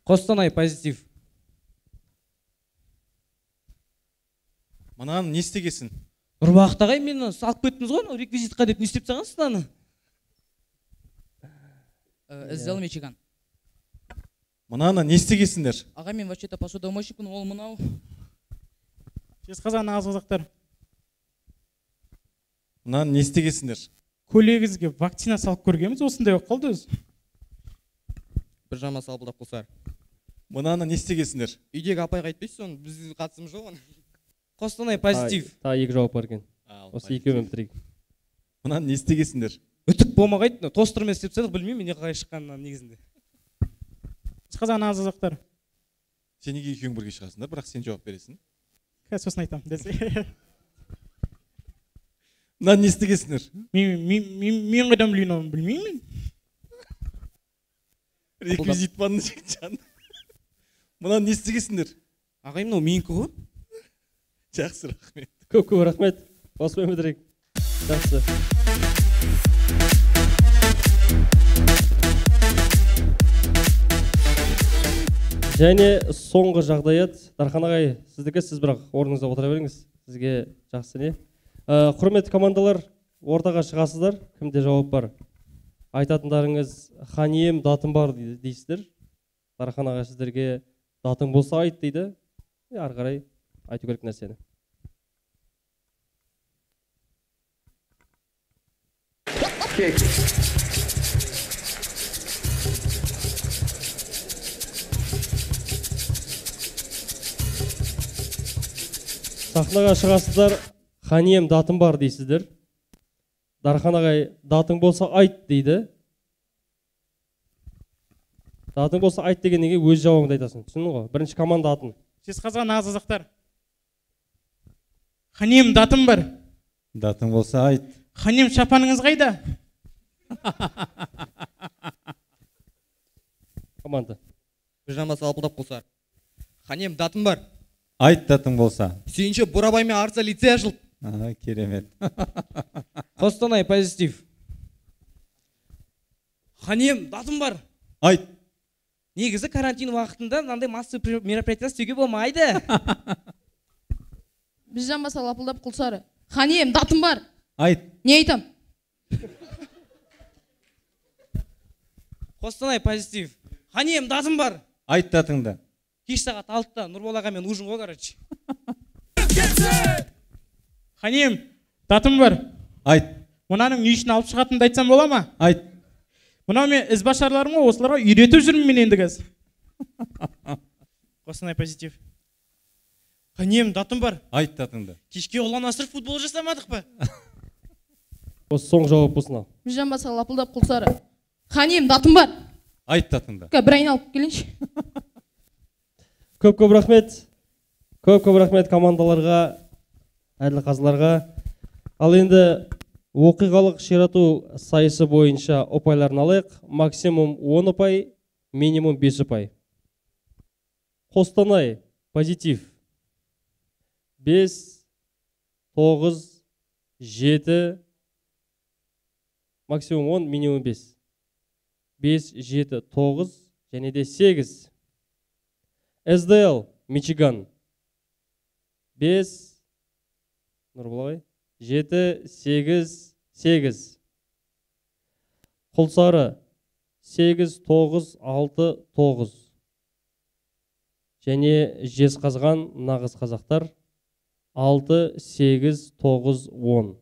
[SPEAKER 7] Қостанай позитив.
[SPEAKER 21] Мынаны не істегенсің?
[SPEAKER 7] Ұрбақтағай мені салып кеттіңіз ғой, реквизитқа деп не істеп тастағансыз мынаны? Эзел Мичиган.
[SPEAKER 21] Мынаны не істегенсіңдер?
[SPEAKER 7] Аға, мен вообще-то посудомойщикпін, ол мынау.
[SPEAKER 20] Жезқазған азыздықтар.
[SPEAKER 21] Мынаны не істегенсіңдер?
[SPEAKER 20] Көйлегіңізге вакцина салып көргенбіз, осындай болып қалды өзі.
[SPEAKER 11] Бір жама салбылдап құлсар.
[SPEAKER 21] Мынаны не істегенсіңдер?
[SPEAKER 11] Үйдегі апайға айтпайсыз, оны біз қатысымыз жоқ оны.
[SPEAKER 7] Қостанай позитив.
[SPEAKER 2] Та екі жауап бар екен. Осы екеуімен бітірейік.
[SPEAKER 21] Мынаны не істегенсіңдер?
[SPEAKER 7] Үтік болмағайды, тостырмен істеп тастадық, білмеймін, не қалай шыққанынан негізінде.
[SPEAKER 20] Жезқазған азыздықтар.
[SPEAKER 21] Сен неге екеуің бірге шығасыңдар, бірақ сен жауап бересің.
[SPEAKER 20] Сосын айтам десе.
[SPEAKER 21] Мынаны не істегенсіңдер?
[SPEAKER 20] Мен қайдан білейін оны, білмеймін.
[SPEAKER 21] Реквизит банды жан. Мынаны не істегенсіңдер?
[SPEAKER 7] Ағайым, мынау менікі ғой.
[SPEAKER 21] Жақсы, рахмет.
[SPEAKER 2] Көп рахмет. Осымен бітірейік. Жақсы. Және соңғы жағдаят, Дархан ағай, сіздікі, сіз бірақ орныңызда отыра беріңіз. Сізге жақсы не? Құрметті командалар, ортаға шығасыздар. Кімде жауап бар? Айтатындарыңыз, хан ием, датым бар дейсіздер. Дархан ағай сіздерге датың болса айт дейді. Ары қарай айту керек нәрсені. Сахнаға шығасыздар, хан ием, датым бар дейсіздер. Дархан ағай, датың болса айт дейді. Датың болса айт дегеннен кейін өз жауабыңды айтасың. Түсіндің ғой? Бірінші команда атын.
[SPEAKER 20] Жезқазған азыздықтар. Хан ием, датым бар.
[SPEAKER 21] Датың болса айт.
[SPEAKER 20] Хан ием, шапаныңыз қайда?
[SPEAKER 2] Команда.
[SPEAKER 11] Бір жамбасы алпылдап құлсар. Хан ием, датым бар.
[SPEAKER 21] Айт датың болса.
[SPEAKER 11] Сүйінші Бурабаймен арса лицей ашылып.
[SPEAKER 21] Керемет.
[SPEAKER 7] Қостанай позитив. Хан ием, датым бар.
[SPEAKER 21] Айт.
[SPEAKER 7] Негізі карантин уақытында мынандай массовый мероприятие істеуге болмайды.
[SPEAKER 14] Біз жамбаса лапылдап құлсары. Хан ием, датым бар.
[SPEAKER 21] Айт.
[SPEAKER 14] Не айтам?
[SPEAKER 7] Қостанай позитив. Хан ием, датым бар.
[SPEAKER 21] Айт датыңды.
[SPEAKER 7] Кеш сағат 6-та Нұрбол ағамен ужин ғой, короче.
[SPEAKER 20] Хан ием, датым бар.
[SPEAKER 21] Айт.
[SPEAKER 20] Мынаның не үшін алып шығатынымды айтсам бола ма?
[SPEAKER 21] Айт.
[SPEAKER 20] Мынау мен ізбашарларым ғой, осыларға үйретіп жүрмін мен енді қазір. Қостанай позитив.
[SPEAKER 7] Хан ием, датым бар.
[SPEAKER 21] Айт датыңды.
[SPEAKER 7] Кешке ұлан асыр футбол жасамадық па?
[SPEAKER 2] Осы соң жауап болсын ал.
[SPEAKER 14] Біз жамбаса лапылдап құлсары. Хан ием, датым бар.
[SPEAKER 21] Айт датыңды.
[SPEAKER 14] Бір айналып келінші.
[SPEAKER 2] Көп рахмет. Көп рахмет командаларға, әділқазыларға. Ал енді оқиғалық ширату сайысы бойынша ұпайларын алайық. Максимум 10 ұпай, минимум 5 ұпай. Қостанай, позитив. 5, 9, 7, максимум 10, минимум 5. 5, 7, 9, және де 8. СДЛ, Мичиган. 5, Нұрболай, 7, 8, 8. Құлсары, 8, 9, 6, 9. Және Жезқазған, нағыз қазақтар, 6, 8, 9, 10.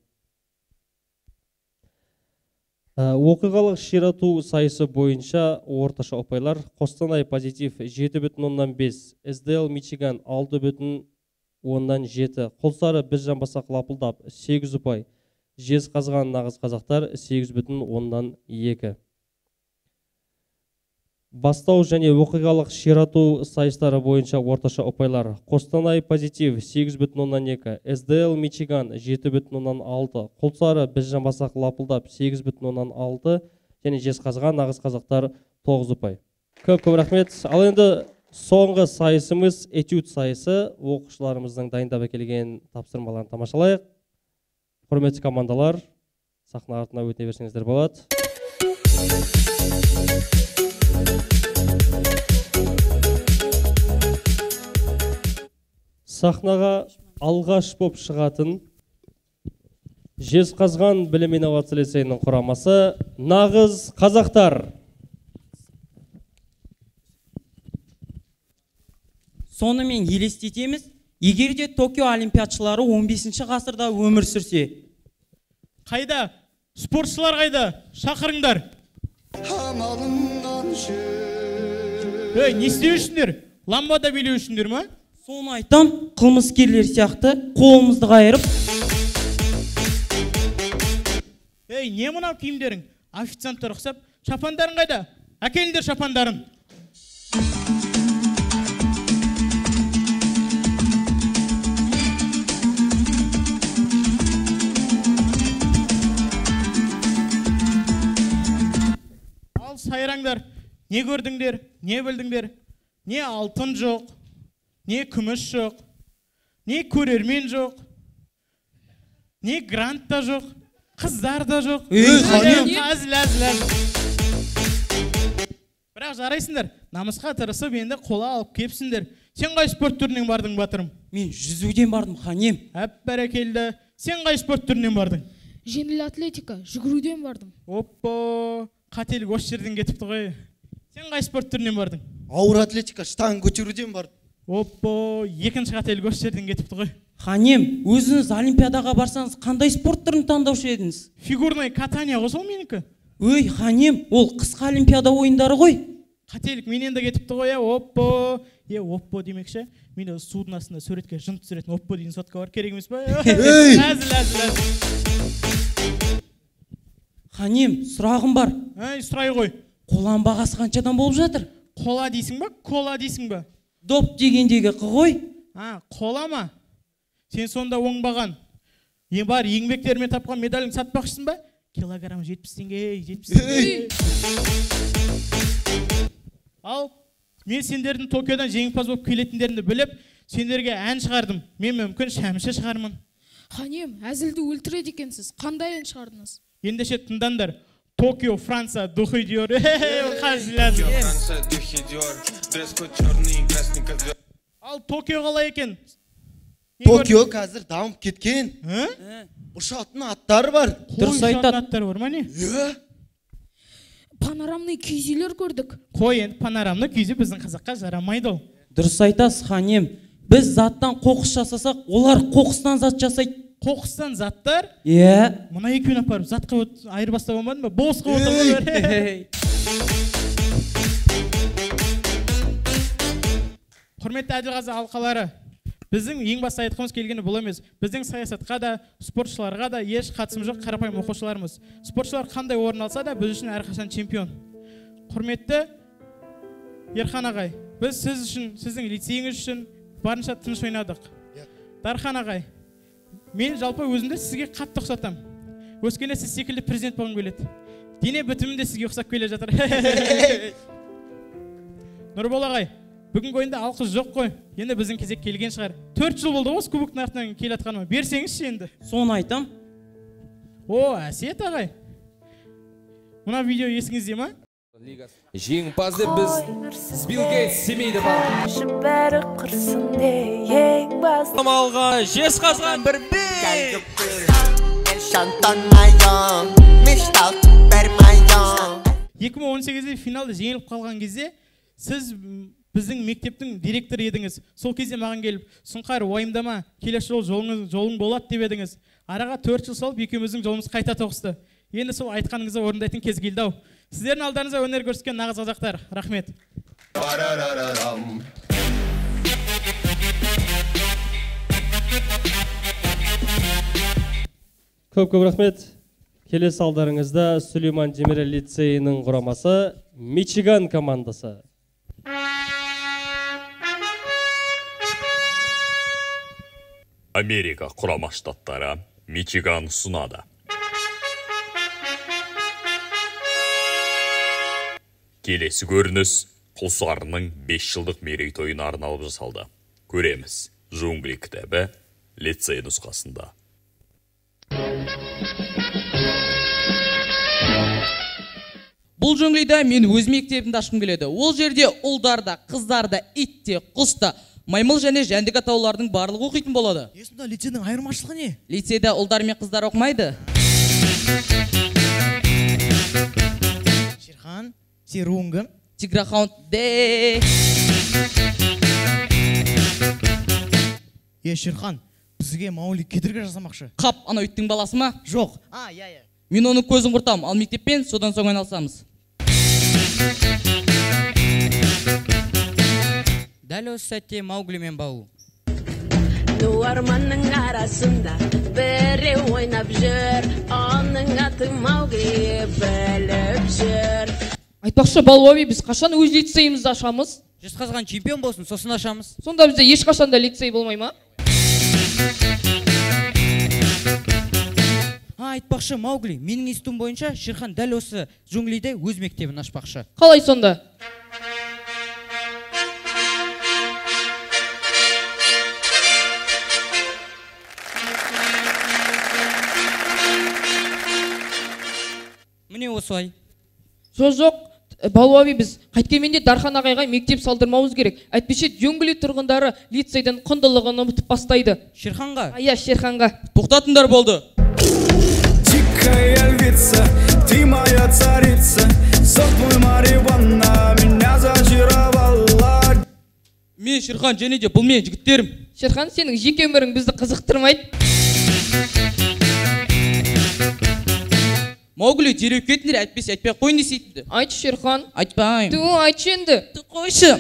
[SPEAKER 2] Оқиғалық ширату сайысы бойынша орташа ұпайлар: Қостанай позитив 7,5, СДЛ Мичиган 6,7, Құлсары Біржанбасақ Лапылдап 8 ұпай, Жезқазған нағыз қазақтар 8,2. Бастау және оқиғалық ширату сайыстары бойынша орташа ұпайлар: Қостанай позитив 8,2, СДЛ Мичиган 7,6, Құлсары Біржанбасақ Лапылдап 8,6 және Жезқазған нағыз қазақтар 9 ұпай. Көп рахмет. Ал енді соңғы сайысымыз этюд сайысы. Оқушыларымыздың дайындап келген тапсырмаларын тамашалайық. Құрметті командалар, сахна артына өте берсеңіздер болады. Сахнаға алғаш боп шығатын Жезқазған білім инновация лицейінің құрамасы нағыз қазақтар.
[SPEAKER 1] Сонымен елестетеміз, егер де Токио олимпиадшылары 15 ғасырда өмір сүрсе.
[SPEAKER 20] Қайда? Спортшылар қайда? Шақырыңдар. Не істеу үшіндер? Ламбада билеу үшіндер ма?
[SPEAKER 1] Соны айтам, қылмыскерлер сияқты қолымызды қайырып.
[SPEAKER 20] Не мынау киімдерің? Официанттар ұқсап, шапандарын қайда? Әкеліңдер шапандарын. Ал сайраңдар, не көрдіңдер, не білдіңдер? Не алтын жоқ, не күміс жоқ, не көрермен жоқ, не грант та жоқ, қыздар да жоқ. Бірақ жарайсыңдар, намысқа тырысып енді қола алып кепсіңдер. Сен қай спорт түрінен бардың, батырым?
[SPEAKER 1] Мен жүзуден бардым, ханем.
[SPEAKER 20] Бәрекелді. Сен қай спорт түрінен бардың?
[SPEAKER 14] Жеңіл атлетика, жүгіруден бардым.
[SPEAKER 20] Оппо, қателік осы жерден кетіпті ғой. Сен қай спорт түрінен бардың?
[SPEAKER 5] Ауыр атлетика, штанг көтеруден бардым.
[SPEAKER 20] Оппо, екінші қателік осы жерден кетіпті ғой.
[SPEAKER 1] Ханем, өзіңіз олимпиадаға барсаңыз, қандай спорт түрін таңдаушы едіңіз?
[SPEAKER 20] Фигурный катание ғой сол менікі.
[SPEAKER 1] Өй, ханем, ол қысқы олимпиада ойындары ғой.
[SPEAKER 20] Қателік менен де кетіпті ғой, оппо. Оппо демекші, мен судың астында суретке жын түсіретін оппо деген сотқа бар, керек емес па? Әзіл.
[SPEAKER 1] Ханем, сұрағым бар.
[SPEAKER 20] Сұрай ғой.
[SPEAKER 1] Қоланың бағасы қаншадан болып жатыр?
[SPEAKER 20] Кола дейсің ба, кола дейсің ба?
[SPEAKER 1] Доп дегендегі қой.
[SPEAKER 20] Кола ма? Сен сонда оңбаған. Бар еңбектерімен тапқан медалің сатпақшысың ба? Килограмм 70 теңге. Ал, мен сендердің Токиодан жеңімпаз болып келетіндеріңді біліп, сендерге ән шығардым. Мен мүмкін шәмші шығармын.
[SPEAKER 14] Ханем, әзілді өлтіреді екенсіз. Қандай ән шығардыңыз?
[SPEAKER 20] Ендеше тыңдандар. Токио, Франция, духы диор. Ал Токио қалай екен?
[SPEAKER 5] Токио қазір дамып кеткен. Ұшатын аттар бар.
[SPEAKER 20] Дұрыс айтады. Аттар бар ма не?
[SPEAKER 14] Панорамный күйзелер көрдік.
[SPEAKER 20] Қой, енді панорамный күйзе біздің қазаққа жарамайды ол.
[SPEAKER 1] Дұрыс айтасыз, ханем. Біз заттан қоқыс жасасақ, олар қоқыстан зат жасайды.
[SPEAKER 20] Қоқыстан заттар?
[SPEAKER 1] Мұна
[SPEAKER 20] екеуін апарып затқа айырбастап алмадың ба? Босқа отырып. Құрметті Әділғазы алқалары, біздің ең басты айтқымыз келгені бұл емес. Біздің саясатқа да, спортшыларға да еш қатысым жоқ, қарапайым оқушыларымыз. Спортшылар қандай орын алса да, біз үшін әрқашан чемпион. Құрметті Ерхан ағай, біз сіз үшін, сіздің лицейіңіз үшін барынша тыныш ойнадық. Дархан ағай, мен жалпы өзімді сізге қатты ұқсатам. Өскенде сіз секілді президент болғым келеді. Дене бітімім де сізге ұқсап келе жатыр. Нұрбол ағай, бүгінгі ойында алқыз жоқ қой. Енді біздің кезек келген шығар. 4 жыл болды осы кубоктың артынан келе жатқаныма. Берсеңізші енді.
[SPEAKER 1] Соны айтам.
[SPEAKER 20] О, әсет ағай. Мына видео есіңізде ма?
[SPEAKER 3] Жеңімпазды біз Билл Гейтс семейді бар.
[SPEAKER 22] Бәрі қырсынде ең басты.
[SPEAKER 3] Самалға жез қазған бір
[SPEAKER 22] Шантанмайын, мечтал бермайын.
[SPEAKER 20] 2018-де финалда жеңіліп қалған кезде сіз біздің мектептің директоры едіңіз. Сол кезде маған келіп, Сұңқар уайымдама, келесі жолың болады деп едіңіз. Араға 4 жыл салып екеуміздің жолымыз қайта тоғысты. Енді сол айтқаныңызды орындайтын кез келді ау. Сіздердің алдарыңызда өнер көрсеткен нағыз қазақтар. Рахмет.
[SPEAKER 2] Көп рахмет. Келесі алдарыңызда Сүлейман Демирел лицейінің құрамасы Мичиган командасы.
[SPEAKER 12] Америка құрама штаттары Мичиган ұсынады. Келесі көрініс Құлсарының 5 жылдық мерейтойына арналып жасалды. Көреміз. Джунгли кітабы лицей нұсқасында.
[SPEAKER 23] Бұл джунглида мен өз мектебімді ашқым келеді. Ол жерде ұлдарда, қыздарда, итте, құста, маймыл және жәндік атаулардың барлығы оқитын болады.
[SPEAKER 7] Сонда лицейдің айырмашылығы не?
[SPEAKER 23] Лицейде ұлдар мен қыздар оқымайды.
[SPEAKER 7] Шерхан, сен руың кім?
[SPEAKER 23] Тиграхаунд де.
[SPEAKER 7] Шерхан, бізге Маули кедергі жасамақшы.
[SPEAKER 23] Қап, ана үттің баласы ма?
[SPEAKER 7] Жоқ.
[SPEAKER 23] Мен оның көзін құртам, ал мектеппен содан соң айналысамыз.
[SPEAKER 13] Дәл осы сәтте Маугли мен Бау.
[SPEAKER 22] Дуарманның арасында біреу ойнап жүр, оның аты Маугли біліп жүр.
[SPEAKER 14] Айтпақшы, Балуаби, біз қашан өз лицейімізді ашамыз?
[SPEAKER 13] Жезқазған чемпион болсын, сосын ашамыз.
[SPEAKER 14] Сонда бізде ешқашан да лицей болмай ма?
[SPEAKER 13] Айтпақшы, Маугли, менің естуім бойынша Шерхан дәл осы джунглиде өз мектебін ашпақшы.
[SPEAKER 14] Қалай сонда?
[SPEAKER 13] Міне осылай.
[SPEAKER 14] Жоқ, Балуаби, біз қайткенменде Дархан ағайға мектеп салдырмауыз керек. Әйтпесе джунгли тұрғындары лицейден құндылығын ұмытып бастайды.
[SPEAKER 13] Шерханға?
[SPEAKER 14] Ая, Шерханға.
[SPEAKER 23] Тоқтатыңдар болды.
[SPEAKER 24] Дикая львица, ты моя царица, сок твой марихуана меня зачаровала.
[SPEAKER 23] Мен Шерхан және де бұл мен жігіттерім.
[SPEAKER 14] Шерхан, сенің жеке өмірің бізді қызықтырмайды.
[SPEAKER 23] Маугли, дереу кетіңдер, әйтпесе айтпай қойын десейтінді.
[SPEAKER 14] Айтшы, Шерхан.
[SPEAKER 23] Айтпайым.
[SPEAKER 14] Айтшы енді.
[SPEAKER 23] Қойшы.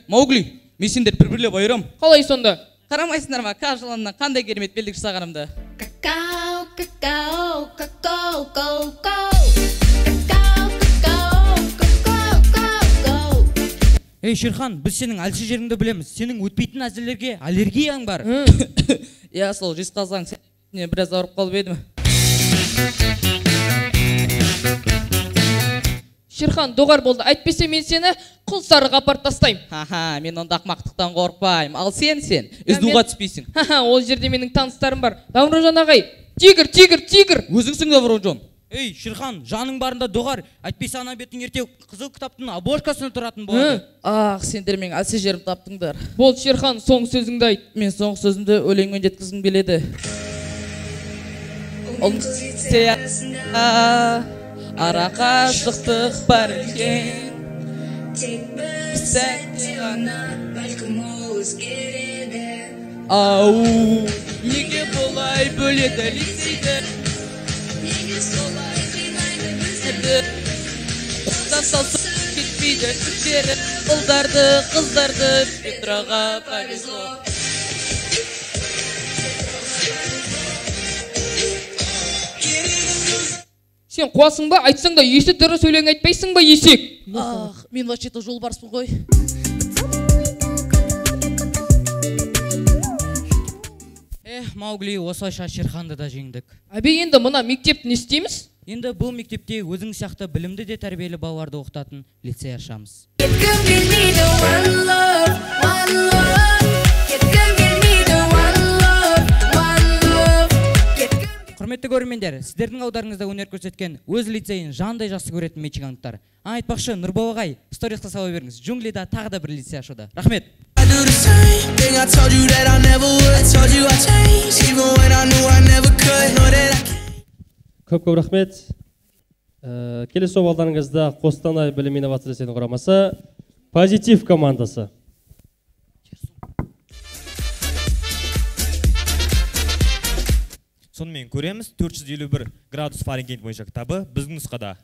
[SPEAKER 23] Маугли, мен сендер бір-бірлеп айырам.
[SPEAKER 14] Қалай сонда?
[SPEAKER 23] Қарамайсыңдар ма, кажыланнан қандай керемет белдік жасағанымды.
[SPEAKER 22] Какао, какао, какао, какао, какао.
[SPEAKER 13] Шерхан, біз сенің әлсіз жеріңді білеміз. Сенің өтпейтін әзірлерге аллергияң бар.
[SPEAKER 23] Я сол Жезқазған сәтіне біраз ауырып қалып едім.
[SPEAKER 14] Шерхан, доғар болды. Әйтпесе мен сені Құлсарыға апарып тастаймын.
[SPEAKER 23] Мен онда ақмақтықтан қорықпаймын. Ал сен, іздуға түспейсің.
[SPEAKER 14] Ол жерде менің таныстарым бар. Даурожан ағай, тигр.
[SPEAKER 23] Өзіңсің Даурожан.
[SPEAKER 13] Шерхан, жаның барында доғар. Әйтпесе ана бетін ертеу қызыл кітаптың обложкасына тұратын болады.
[SPEAKER 23] Сендер мен әлсіз жерім таптыңдар.
[SPEAKER 14] Бол, Шерхан, соңғы сөзіңді айт.
[SPEAKER 23] Мен соңғы сөзімді өлеңмен жеткізгім келеді. Араға шықтық бар екен, тек сәтте ғана бәлкім ол өзгереді. Неге болай бөледі лицейді, неге солай қинайды біздерді, ұқтан салса кетпейді түктері, ұлдарды, қыздарды, Петраға повезло.
[SPEAKER 14] Сен қуасың ба? Айтсаң да есі дұрыс өлең айтпайсың ба, есек?
[SPEAKER 23] Мен вообще-то жолбарыспын ғой.
[SPEAKER 13] Маугли осылайша Шерханды да жеңдік.
[SPEAKER 14] Әбе енді мына мектепті не істейміз?
[SPEAKER 13] Енді бұл мектепте өзің сияқты білімді де тәрбиелі балаларды оқытатын лицей ашамыз. Құрметті көрермендер, сіздердің алдарыңызда өнер көрсеткен өз лицейін жандай жақсы көретін мичиганттар. Айтпақшы, Нұрбол ағай, сторисқа сала беріңіз. Джунглида тағы да бір лицей ашуда. Рахмет.
[SPEAKER 2] Көп рахмет. Келесі алдарыңызда Қостанай білім инновация лицейінің құрамасы Позитив командасы.
[SPEAKER 8] Сонымен көреміз 451 градус Фаренгейт бойынша кітабы біздің нұсқада.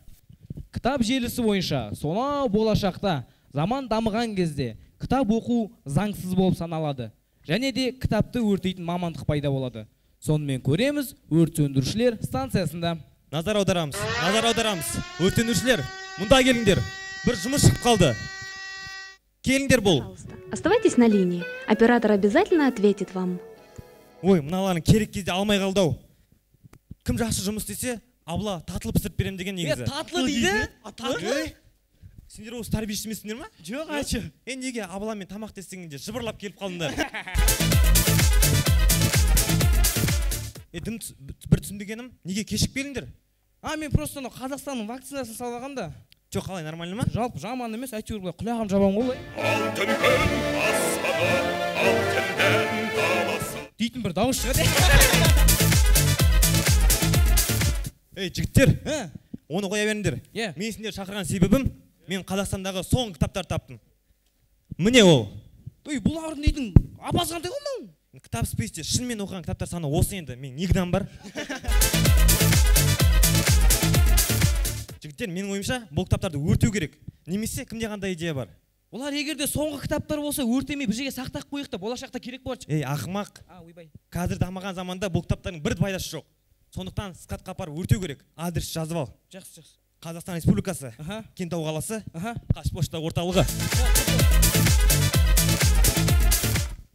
[SPEAKER 7] Кітап желісі бойынша сонау болашақта заман дамыған кезде кітап оқу заңсыз болып саналады. Және де кітапты өртейтін мамандық пайда болады. Сонымен көреміз өрт сөндірушілер станциясында.
[SPEAKER 8] Назар аударамыз. Өрт сөндірушілер, мұнда келіңдер. Бір жұмыс шығып қалды. Келіңдер бұл.
[SPEAKER 22] Оставайтесь на линии. Оператор обязательно ответит вам.
[SPEAKER 8] Ой, мыналарын керек кезде алмай қалдау. Кім жақсы жұмыс десе, абла татылы пісіріп берем деген негізі.
[SPEAKER 7] Татлы дейді?
[SPEAKER 8] Татлы? Сендер осы тәрбиеші емессіңдер ма?
[SPEAKER 7] Жоқ, ачы.
[SPEAKER 8] Неге абламен тамақ десеңінде жыбырлап келіп қалдыңдар? Бір түсінбегенім, неге кешіп келіңдер?
[SPEAKER 7] Мен просто Қазақстанның вакцинасын салған да.
[SPEAKER 8] Жоқ, қалай, нормально ма?
[SPEAKER 7] Жалпы жаман емес, әйтеуір былай құлағым жабам ғой. Дейтін бір дауыс шығады.
[SPEAKER 8] Ей, жігіттер, оны қоя беріңдер. Мен сендер шақырған себебім, мен Қазақстандағы соңғы кітаптар таптым. Міне ол.
[SPEAKER 7] Бұл арын дейтін, апасқандай қолмау?
[SPEAKER 8] Кітап спейсте шынымен оқыған кітаптар саны осы енді, мен негіден бар. Жігіттер, менің ойымша, бұл кітаптарды өртеу керек. Немесе кімде қандай идея бар?
[SPEAKER 7] Олар егерде соңғы кітаптар болса өртемей бір жерге сақтап қойық та болашақта керек болады.
[SPEAKER 8] Ей, ақымақ. Қазір дамыған заманда бұл кітаптардың бір пайдасы жоқ. Сондықтан скатқа апарып өртеу керек. Адрес жазып ал.
[SPEAKER 7] Жақсы.
[SPEAKER 8] Қазақстан Республикасы, Кентау қаласы, Қазпошта орталығы.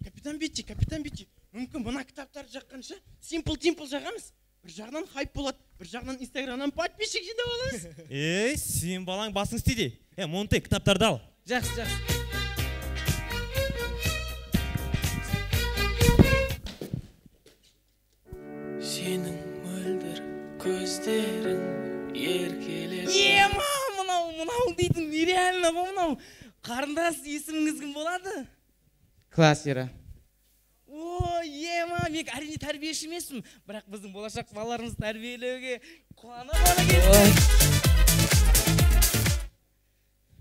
[SPEAKER 4] Капитан Битти, мүмкін бұна кітаптарды жаққанша Simple жағамыз. Бір жағынан хайп болады, бір жағынан Инстаграмнан подписчик жинап аламыз.
[SPEAKER 8] Ей, сен балаң басың істейді. Монте, кітаптарды ал.
[SPEAKER 7] Жақсы.
[SPEAKER 4] Сенің мөлдір көздерің еркелеп.
[SPEAKER 7] Мынау дейтін нереально ғой мынау. Қарындас, есіміңіз кім болады?
[SPEAKER 13] Классера.
[SPEAKER 7] Мен әрине тәрбиеші емеспін, бірақ біздің болашақ балаларымызды тәрбиелеуге қуана келді.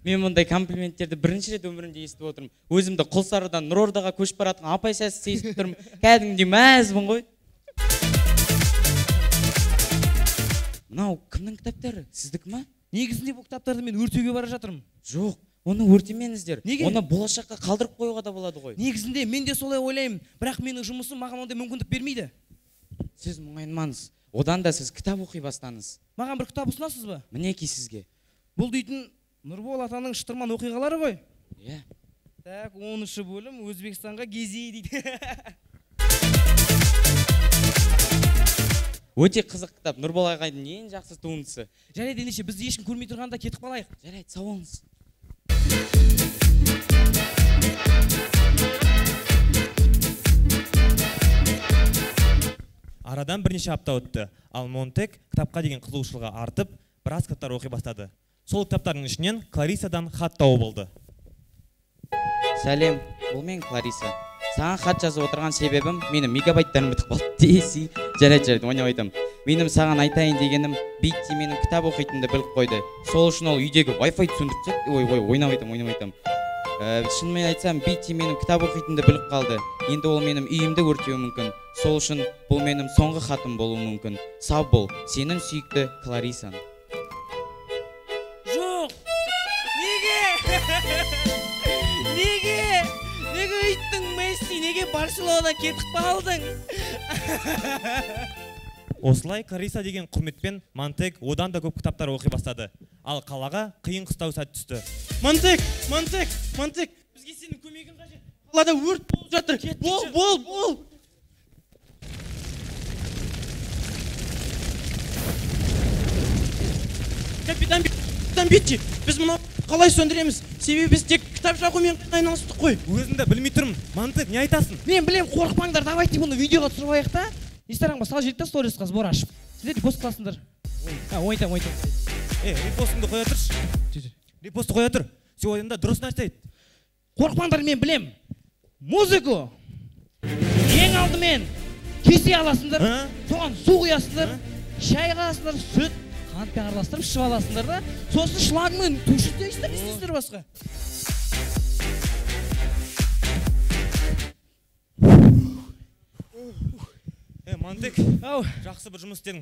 [SPEAKER 13] Мен мұндай комплименттерді бірінші рет өмірімде естіп отырмын. Өзімді Құлсарыдан Нұрордаға көшіп баратын апай сәсі сезіп тұрмын. Кәдімгідей мәзбін ғой. Мынау кімнің кітаптары? Сіздікі ма?
[SPEAKER 7] Негізінде бұл кітаптарды мен өртеуге бара жатырмын.
[SPEAKER 13] Жоқ, оны өртемеңіздер.
[SPEAKER 7] Неге?
[SPEAKER 13] Оны болашаққа қалдырып қоюға да болады ғой.
[SPEAKER 7] Негізінде мен де солай ойлаймын, бірақ менің жұмысым маған ондай мүмкіндік бермейді.
[SPEAKER 13] Сіз мұңайынмаңыз. Одан да сіз кітап оқи бастаңыз.
[SPEAKER 7] Маған бір кітап ұсынасыз ба?
[SPEAKER 13] Мінекей сізге.
[SPEAKER 7] Бұл дейтін Нұрбол атаның шытырман оқиғалары ғой?
[SPEAKER 13] Иә.
[SPEAKER 7] Так, 10-шы бөлім Өзбекстанға Гези дейді.
[SPEAKER 13] Өте қызық кітап. Нұрбол ағайдың ең жақсы туындысы.
[SPEAKER 7] Жарайды, ендеше бізді ешкім көрмей тұрғанда кетіп қалайық.
[SPEAKER 13] Жарайды, сау болыңыз.
[SPEAKER 8] Арадан бірнеше апта өтті, ал Монтек кітапқа деген қызығушылығы артып, біраз кітаптар оқи бастады. Сол кітаптардың ішінен Кларисадан хат тауып болды.
[SPEAKER 13] Сәлем, бұл мен Клариса. Саған хат жазып отырған себебім, менің мегабайттарым бітіп қалды дейсі. Жарайды, ойнап айтам. Менің саған айтайын дегенім, Битти менің кітап оқитынды біліп қойды. Сол үшін ол үйдегі Wi-Fi сөндірсек, ойнап айтам. Шынымен айтсам, Битти менің кітап оқитынды біліп қалды. Енді ол менің үйімді өртеуі мүмкін. Сол үшін бұл менің соңғы хатым болуы мүмкін. Сау бол, сенің сүйікті Кларисан.
[SPEAKER 7] Жоқ! Неге үйттің Месси, неге Барселона кетіп қалдың?
[SPEAKER 8] Осылай Клариса деген құрметпен Монтек одан да көп кітаптар оқи бастады. Ал қалаға қиын қыстау сәт түсті.
[SPEAKER 4] Монтек, бізге сенің көмегің қажет. Қалада өрт болып жатыр. Бол. капитан бетчи, біз мұны қалай сөндіреміз? Себебі біз тек кітап жағумен айналыстық қой.
[SPEAKER 8] Өзіңді білмей тұрмын. Мантек, не айтасың?
[SPEAKER 7] Мен білем, қорықпаңдар, давайте бұны видеоға түсіріп алайық та. Инстаграмға сал жейді та, сторисқа сбор ашып. Сіздер репост қыласыңдар. Ойнайтам.
[SPEAKER 8] Репостыңды қоя тұршы. Репостты қоя тұр. Сен ойында дұрыс нәрсе айт.
[SPEAKER 7] Қорықпаңдар, мен білем. Музыку ең алдымен кесе аласыңдар, соған су құясыңдар, шай қаласыңдар, сүт, қантпен араластырып ішіп аласыңдар да, сосын шлагмен тушып дейсіздер, не істейсіздер басқа?
[SPEAKER 8] Мантек, жақсы бір жұмыс істедің.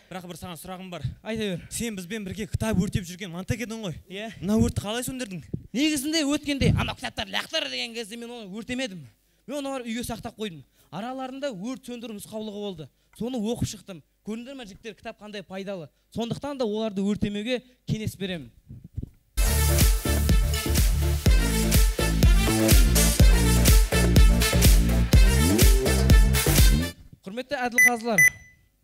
[SPEAKER 8] Бірақ бір саған сұрағым бар.
[SPEAKER 7] Айта бер.
[SPEAKER 8] Сен бізбен бірге кітап өртеп жүрген Мантек едің ғой. Мына өртті қалай сөндірдің?
[SPEAKER 7] Негізінде өткенде ана кітаптар лақтыр деген кезде мен оны өртемедім. Мен оны үйге сақтап қойдым. Араларында өрт сөндіру нұсқаулығы болды. Соны оқып шықтым. Көрдіңдер ме жігіттер, кітап қандай пайдалы. Сондықтан да оларды өртемеуге кеңес беремін. Құрметті әділ қазылар,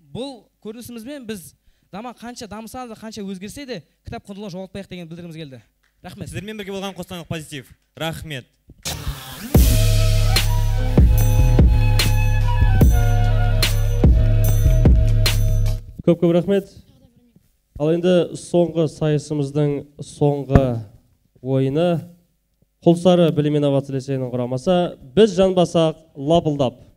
[SPEAKER 7] бұл көрінісімізбен біз заман қанша дамыса да, қанша өзгерсе де, кітап құндылығын жоғалтпайық деген білдіргіміз келді. Рахмет.
[SPEAKER 8] Сіздермен бірге болған қостанайлық позитив. Рахмет.
[SPEAKER 2] Көп рахмет. Ал енді соңғы сайысымыздың соңғы ойыны Құлсары білім инновация лицейінің құрамасы біз жанбасақ лапылдап.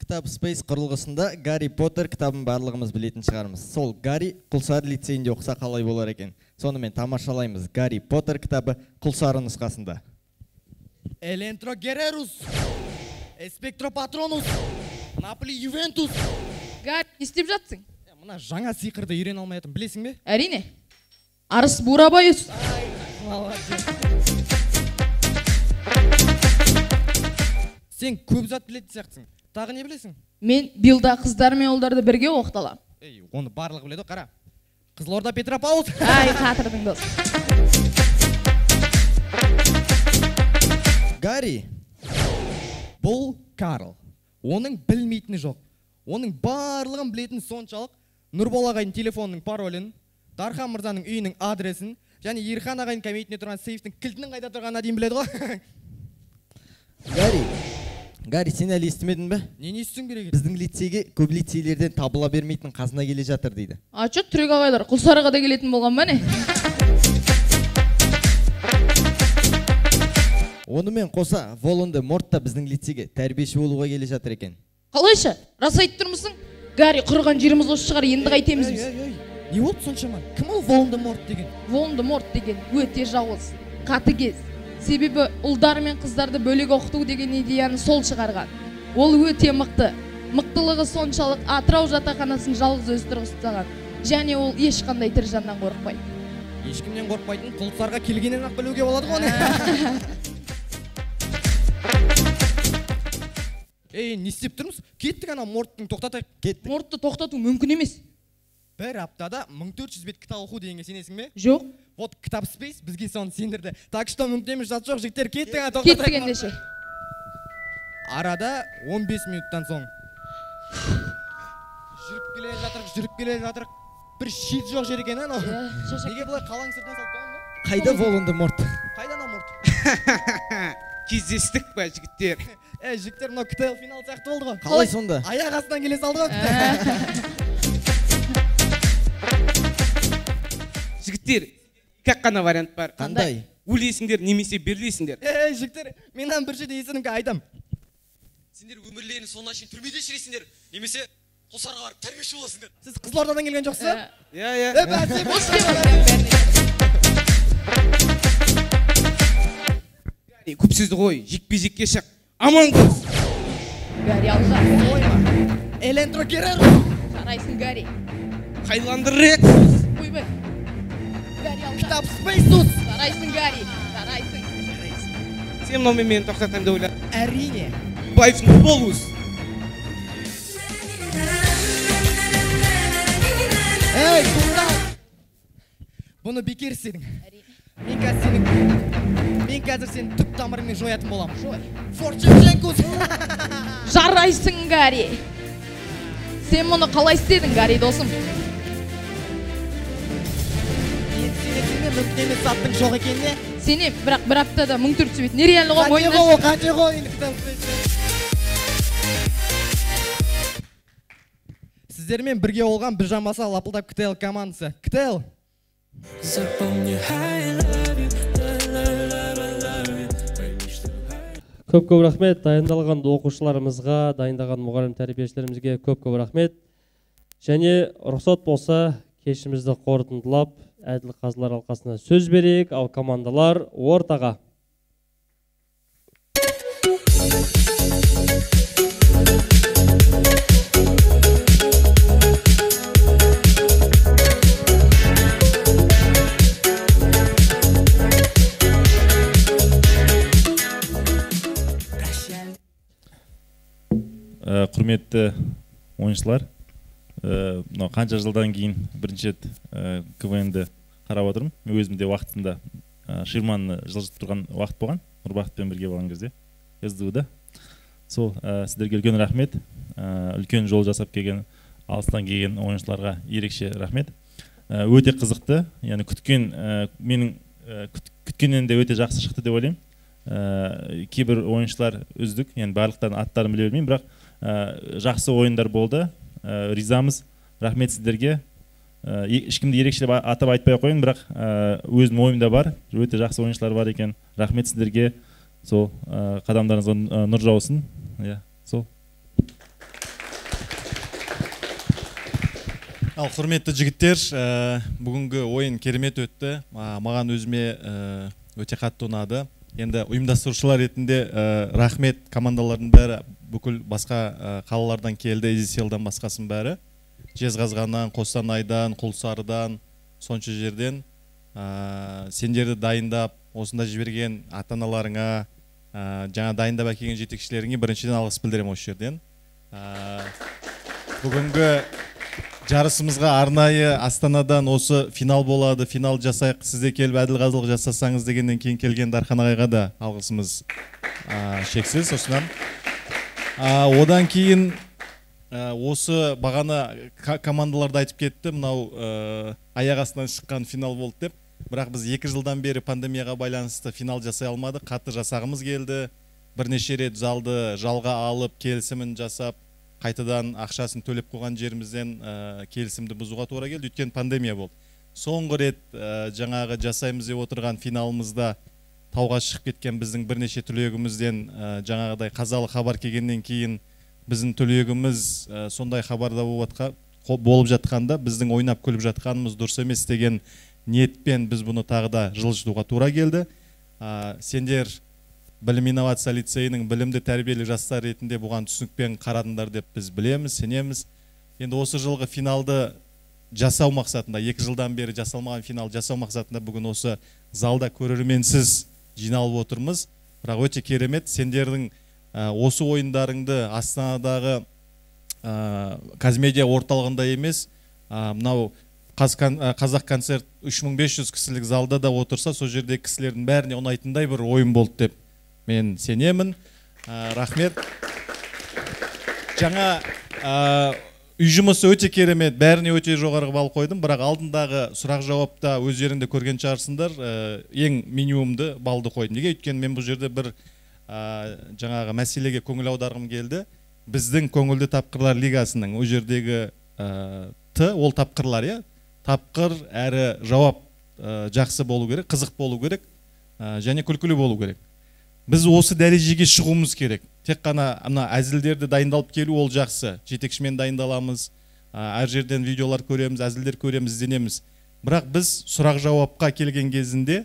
[SPEAKER 5] Кітап Space құрылғысында Гарри Поттер кітабын барлығымыз білетін шығармыз. Сол Гарри Құлсары лицейінде оқса қалай болар екен. Сонымен тамашалаймыз Гарри Поттер кітабы Құлсары нұсқасында.
[SPEAKER 11] Элентро Герерус, Эспектро Патронус, Наполи Ювентус.
[SPEAKER 14] Гарри, не істеп жатсың?
[SPEAKER 11] Мына жаңа сиқырды үйрене алмай жатырмын, білесің бе?
[SPEAKER 14] Әрине. Арыс Бурабайыз.
[SPEAKER 11] Сен көп зат білетін сияқтысың. Тағы не білесің?
[SPEAKER 14] Мен билда қыздар мен ұлдарды бірге оқыталам.
[SPEAKER 11] Оны барлығы біледі, қара. Қызылорда Петропавл.
[SPEAKER 14] Ай, қатырдың дос.
[SPEAKER 11] Гарри. Бұл Карл. Оның білмейтіні жоқ. Оның барлығын білетін соншалық Нұрбол ағайдың телефонының паролін, Дархан мырзаның үйінің адресін, және Ерхан ағайдың кабинетінде тұрған сейфтің кілтінің қайда тұрғанына дейін біледі ғой.
[SPEAKER 5] Гарри, сен әлі естімедің бе?
[SPEAKER 11] Нені естің керек?
[SPEAKER 5] Біздің лицейге көп лицейлерден табыла бермейтін қазына келе жатыр дейді.
[SPEAKER 14] Ачы, түрек ағайлар, Құлсарыға да келетін болған ба не?
[SPEAKER 5] Онымен қоса, Волан-де-Морт та біздің лицейге тәрбиеші болуға келе жатыр екен.
[SPEAKER 14] Қалайша, рас айтып тұрмысың? Гарри, құрған жеріміз осы шығар, енді қайтеміз біз.
[SPEAKER 11] Не болды соншама? Кім ол Волан-де-Морт деген?
[SPEAKER 14] Волан-де-Морт деген өте жауыз, қатыгез. Себебі ұлдар мен қыздарды бөлек оқыту деген идеяны сол шығарған. Ол өте мықты. Мықтылығы соншалық Атырау жатақханасын жалғыз өзі тұрғызған. Және ол ешқандай тірі жаннан қорықпайды.
[SPEAKER 11] Ешкімнен қорықпайтын Құлсарға келгеннен ақ білуге болады ғой. Не істеп тұрмыз? Кеттік ана Морттың тоқтатайық.
[SPEAKER 5] Кеттік.
[SPEAKER 14] Мортты тоқтату мүмкін емес.
[SPEAKER 11] Бір аптада 1400 бет кітап оқу дегенге сенесің бе?
[SPEAKER 14] Жоқ.
[SPEAKER 11] Вот кітап Space бізге соны сендірді. Так что мүмкін емес, жат жоқ, жігіттер кеттік ана
[SPEAKER 14] тоқтатайық. Кеттік ендеше.
[SPEAKER 11] Арада 15 минуттан соң. Жүріп келе жатырық. Бір шет жоқ жер екен анау. Неге бұлай қалаң сыртынан салып қойған ба?
[SPEAKER 5] Қайда Волан-де-Морт?
[SPEAKER 11] Қайда ана Морт?
[SPEAKER 9] Кездестік па жігіттер?
[SPEAKER 11] Жігіттер, мынау КТЛ финал сияқты болды ғой.
[SPEAKER 5] Қалай сонда?
[SPEAKER 11] Аяқ астынан келе салды ғой.
[SPEAKER 9] Жігіттер, как қана вариант бар.
[SPEAKER 5] Қандай?
[SPEAKER 9] Өлесіңдер немесе берлесіңдер.
[SPEAKER 11] Жігіттер, менен бір жерде есініңкі айтам.
[SPEAKER 4] Сендер өмірлерінің соңына шейін түрмеде шіресіңдер, немесе Құлсарға барып тәрбиеші боласыңдар.
[SPEAKER 11] Сіз Қызылордадан келген жоқсыз?
[SPEAKER 9] Көп сөзді қой, жекпе-жекке шық. Аман қыз.
[SPEAKER 14] Гарри алға.
[SPEAKER 11] Элентро Гереру.
[SPEAKER 14] Жарайсың, Гарри.
[SPEAKER 9] Қайландыр рет.
[SPEAKER 14] Ойбай. Гарри алға.
[SPEAKER 11] Кітап Space.
[SPEAKER 14] Жарайсың, Гарри. Жарайсың.
[SPEAKER 9] Сен мынаумен мені тоқтатам деп ойлап.
[SPEAKER 11] Әрине.
[SPEAKER 9] Байфын болуыз.
[SPEAKER 11] Бұны бекер істедің. Мен қазір сенің мен қазір сені түп тамырыңмен жоятын боламын. Форт Шевченкос.
[SPEAKER 14] Жарайсың, Гарри. Сен мұны қалай істедің, Гарри досым?
[SPEAKER 11] Мүмкін емес аттың жоқ екеніне.
[SPEAKER 14] Сенем, бірақ бір аптада 1400 бет. Нереально ғой ойында.
[SPEAKER 11] Қанша ғой Сіздермен бірге болған біз жамаса лапылдап КТЛ командасы. КТЛ.
[SPEAKER 2] Көп рахмет дайындалған оқушыларымызға, дайындаған мұғалім тәрбиешілерімізге көп рахмет. Және рұқсат болса, кешімізді қорытындылап, әділ қазылар алқасына сөз берейік, ал командалар ортаға.
[SPEAKER 19] Құрметті ойыншылар, қанша жылдан кейін бірінші рет КВН-ді қарап отырмын. Мен өзімде уақытында ширманы жылжытып тұрған уақыт болған, Нұрбақытпен бірге болған кезде, СДУ-да. Сол сіздерге үлкен рахмет, үлкен жол жасап келген, алыстан келген ойыншыларға ерекше рахмет. Өте қызықты, яғни менің күткеннен де өте жақсы шықты деп ойлаймын. Кейбір ойыншылар үздік, яғни барлықтарын аттарын біле бермеймін, бірақ жақсы ойындар болды. Ризамыз, рахмет сіздерге. Ешкімді ерекшелеп атап айтпай қойын, бірақ өзім ойымда бар, өте жақсы ойыншылар бар екен. Рахмет сіздерге. Сол қадамдарыңызға нұр жаусын. Сол.
[SPEAKER 21] Ал құрметті жігіттер, бүгінгі ойын керемет өтті. Маған өзіме өте қатты ұнады. Енді ұйымдастырушылар ретінде рахмет, командалардың бәрі бүкіл басқа қалалардан келді, Изиселдан басқасын бәрі. Жезқазғаннан, Қостанайдан, Құлсарыдан, сонша жерден сендерді дайындап, осында жіберген ата-аналарыңа, жаңа дайындап әкелген жетекшілеріңе біріншіден алғыс білдіремін осы жерден. Бүгінгі жарысымызға арнайы Астанадан осы финал болады, финал жасайық, сізде келіп әділ-қазылық жасасаңыз дегеннен кейін келген Дархан ағайға да алғысымыз шексіз. Одан кейін осы бағана командаларды айтып кетті, мынау аяқ астынан шыққан финал болды деп. Бірақ біз 2 жылдан бері пандемияға байланысты финал жасай алмадық, қатты жасағымыз келді. Бірнеше рет залды жалға алып, келісімін жасап, қайтадан ақшасын төлеп қойған жерімізден келісімді бұзуға тура келді, өткен пандемия болды. Соңғы рет жаңағы жасаймыз деп отырған финалымызда тауға шығып кеткен біздің бірнеше түлегімізден жаңағыдай қазалы хабар келгеннен кейін біздің түлегіміз сондай хабарда болып жатқанда біздің ойнап күліп жатқанымыз дұрыс емес деген ниетпен біз бұны тағы да жылжытуға тура келді. Сендер Білім инновация лицейінің білімді тәрбиелі жастар ретінде бұған түсінікпен қарадыңдар деп біз білеміз, сенеміз. Енді осы жылғы финалды жасау мақсатында, 2 жылдан бері жасалмаған финал жасау мақсатында бүгін осы залда көрерменсіз жиналып отырмыз. Бірақ өте керемет, сендердің осы ойындарыңды Астанадағы Қазмедиа орталығында емес, мынау Қазақ концерт 3500 кісілік залда да отырса, сол жерде кісілердің бәріне ұнайтындай бір ойын болды деп мен сенемін. Рахмет. Жаңа үй жұмысы өте керемет, бәріне өте жоғарғы балл қойдым, бірақ алдындағы сұрақ жауапта өздеріңді көрген шығарсыңдар, ең минимумды балды қойдым. Неге? Өйткені мен бұл жерде бір жаңағы мәселеге көңіл аударғым келді. Біздің көңілді тапқырлар лигасының ол жердегі ол тапқырлар, тапқыр әрі жауап жақсы болу керек, қызық болу керек және күлкілі болу керек. Біз осы дәрежеге шығуымыз керек. Тек қана әзілдерді дайындалып келу ол жақсы. Жетекшімен дайындаламыз, әр жерден видеолар көреміз, әзілдер көреміз, ізденеміз. Бірақ біз сұрақ жауапқа келген кезінде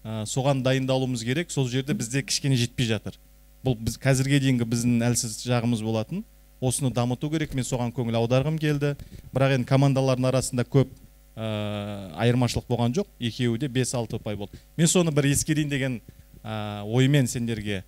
[SPEAKER 21] соған дайындалуымыз керек. Сол жерде бізде кішкене жетпей жатыр. Бұл қазірге дейінгі біздің әлсіз жағымыз болатын. Осыны дамыту керек. Мен соған көңіл аударғым келді. Бірақ енді командалардың арасында көп айырмашылық болған жоқ. Екеуі де 5-6 ұпай болды. Мен соны бір ескерейін деген оймен сендерге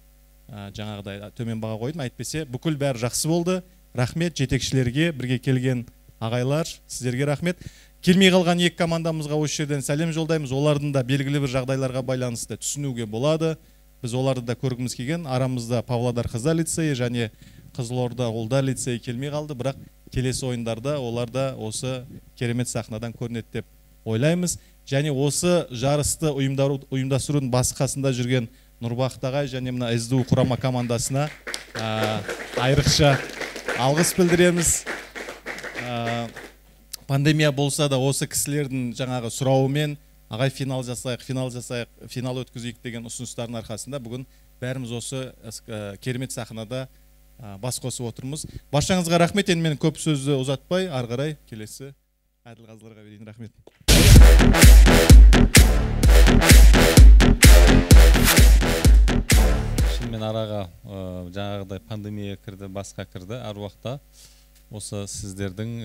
[SPEAKER 21] жаңағыдай төмен баға қойдым. Әйтпесе бүкіл бәрі жақсы болды. Рахмет жетекшілерге, бірге келген ағайлар, сіздерге рахмет. келмей қалған екі командамызға осы жерден сәлем жолдаймыз. Олардың да белгілі бір жағдайларға байланысты түсінуге болады. Біз оларды да көргіміз келген. Арамызда Павлодар Қыздар лицейі және Қызылорда Ұлдар лицейі келмей қалды, бірақ келесі ойындарда олар да осы керемет сахнадан көрінеді деп ойлаймыз. Және осы жарысты ұйымдастырудың басқасында жүрген Нұрбақыт ағай және мына СДУ құрама командасына айрықша алғыс білдіреміз. Пандемия болса да осы кісілердің жаңағы сұрауымен ағай финал жасайық, финал өткізейік деген ұсыныстардың арқасында бүгін бәріміз осы керемет сахнада бас қосып отырмыз. Баршаңызға рахмет. Енді мен көп сөзді ұзатпай, ары қарай келесі әділ қазыларға берейін. Рахмет.
[SPEAKER 6] Шынымен араға жаңағыдай пандемия кірді, басқа кірді. Әр уақытта осы сіздердің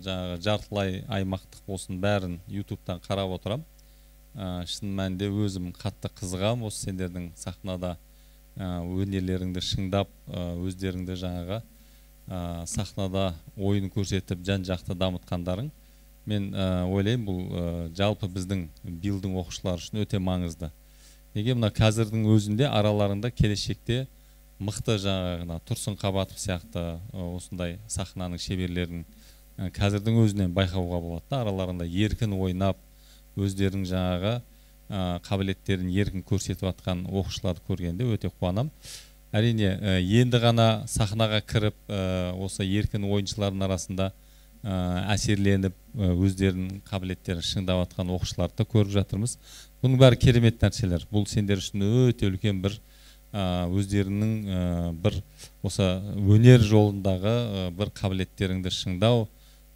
[SPEAKER 6] жаңағы жартылай аймақтық болсын бәрін YouTube-тан қарап отырам. Шын мәнінде өзім қатты қызығам осы сендердің сахнада өнерлеріңді шыңдап, өздеріңді жаңағы сахнада ойын көрсетіп, жан-жақты дамытқандарың. Мен ойлаймын, бұл жалпы біздің билдің оқушылары үшін өте маңызды. Неге мына қазірдің өзінде араларында келешекте мықты жаңағы Тұрсын Қабатов сияқты осындай сахнаның шеберлерін қазірдің өзінен байқауға болады. Араларында еркін ойнап, өздерінің жаңағы қабілеттерін еркін көрсетіп атқан оқушыларды көргенде өте қуанам. Әрине, енді ғана сахнаға кіріп, осы еркін ойыншылардың арасында әсерленіп, өздерінің қабілеттерін шыңдап атқан оқушыларды көріп жатырмыз. Бұның бәрі керемет нәрселер. Бұл сендер үшін өте үлкен бір өздерінің бір осы өнер жолындағы бір қабілеттеріңді шыңдау,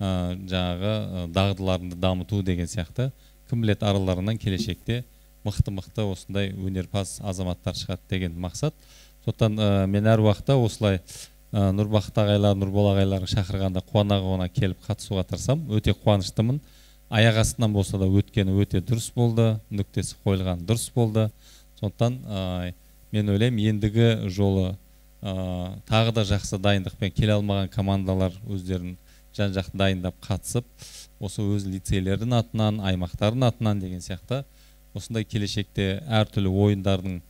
[SPEAKER 6] жаңағы дағдыларыңды дамыту деген сияқты. Кім білет араларынан келешекте мықты осындай өнерпаз азаматтар шығады деген мақсат. Сондықтан мен әр уақытта осылай Нұрбақыт ағайлар, Нұрбол ағайларын шақырғанда қуана келіп қатысуға тырысам. Өте қуаныштымын. Аяқ астынан болса да өткені өте дұрыс болды, нүктесі қойылған дұрыс болды. Сондықтан мен ойлаймын, ендігі жолы тағы да жақсы дайындықпен келе алмаған командалар өздерін жан-жақты дайындап қатысып, осы өз лицейлердің атынан, аймақтардың атынан деген сияқты осындай келешекте әртүрлі ойындардың,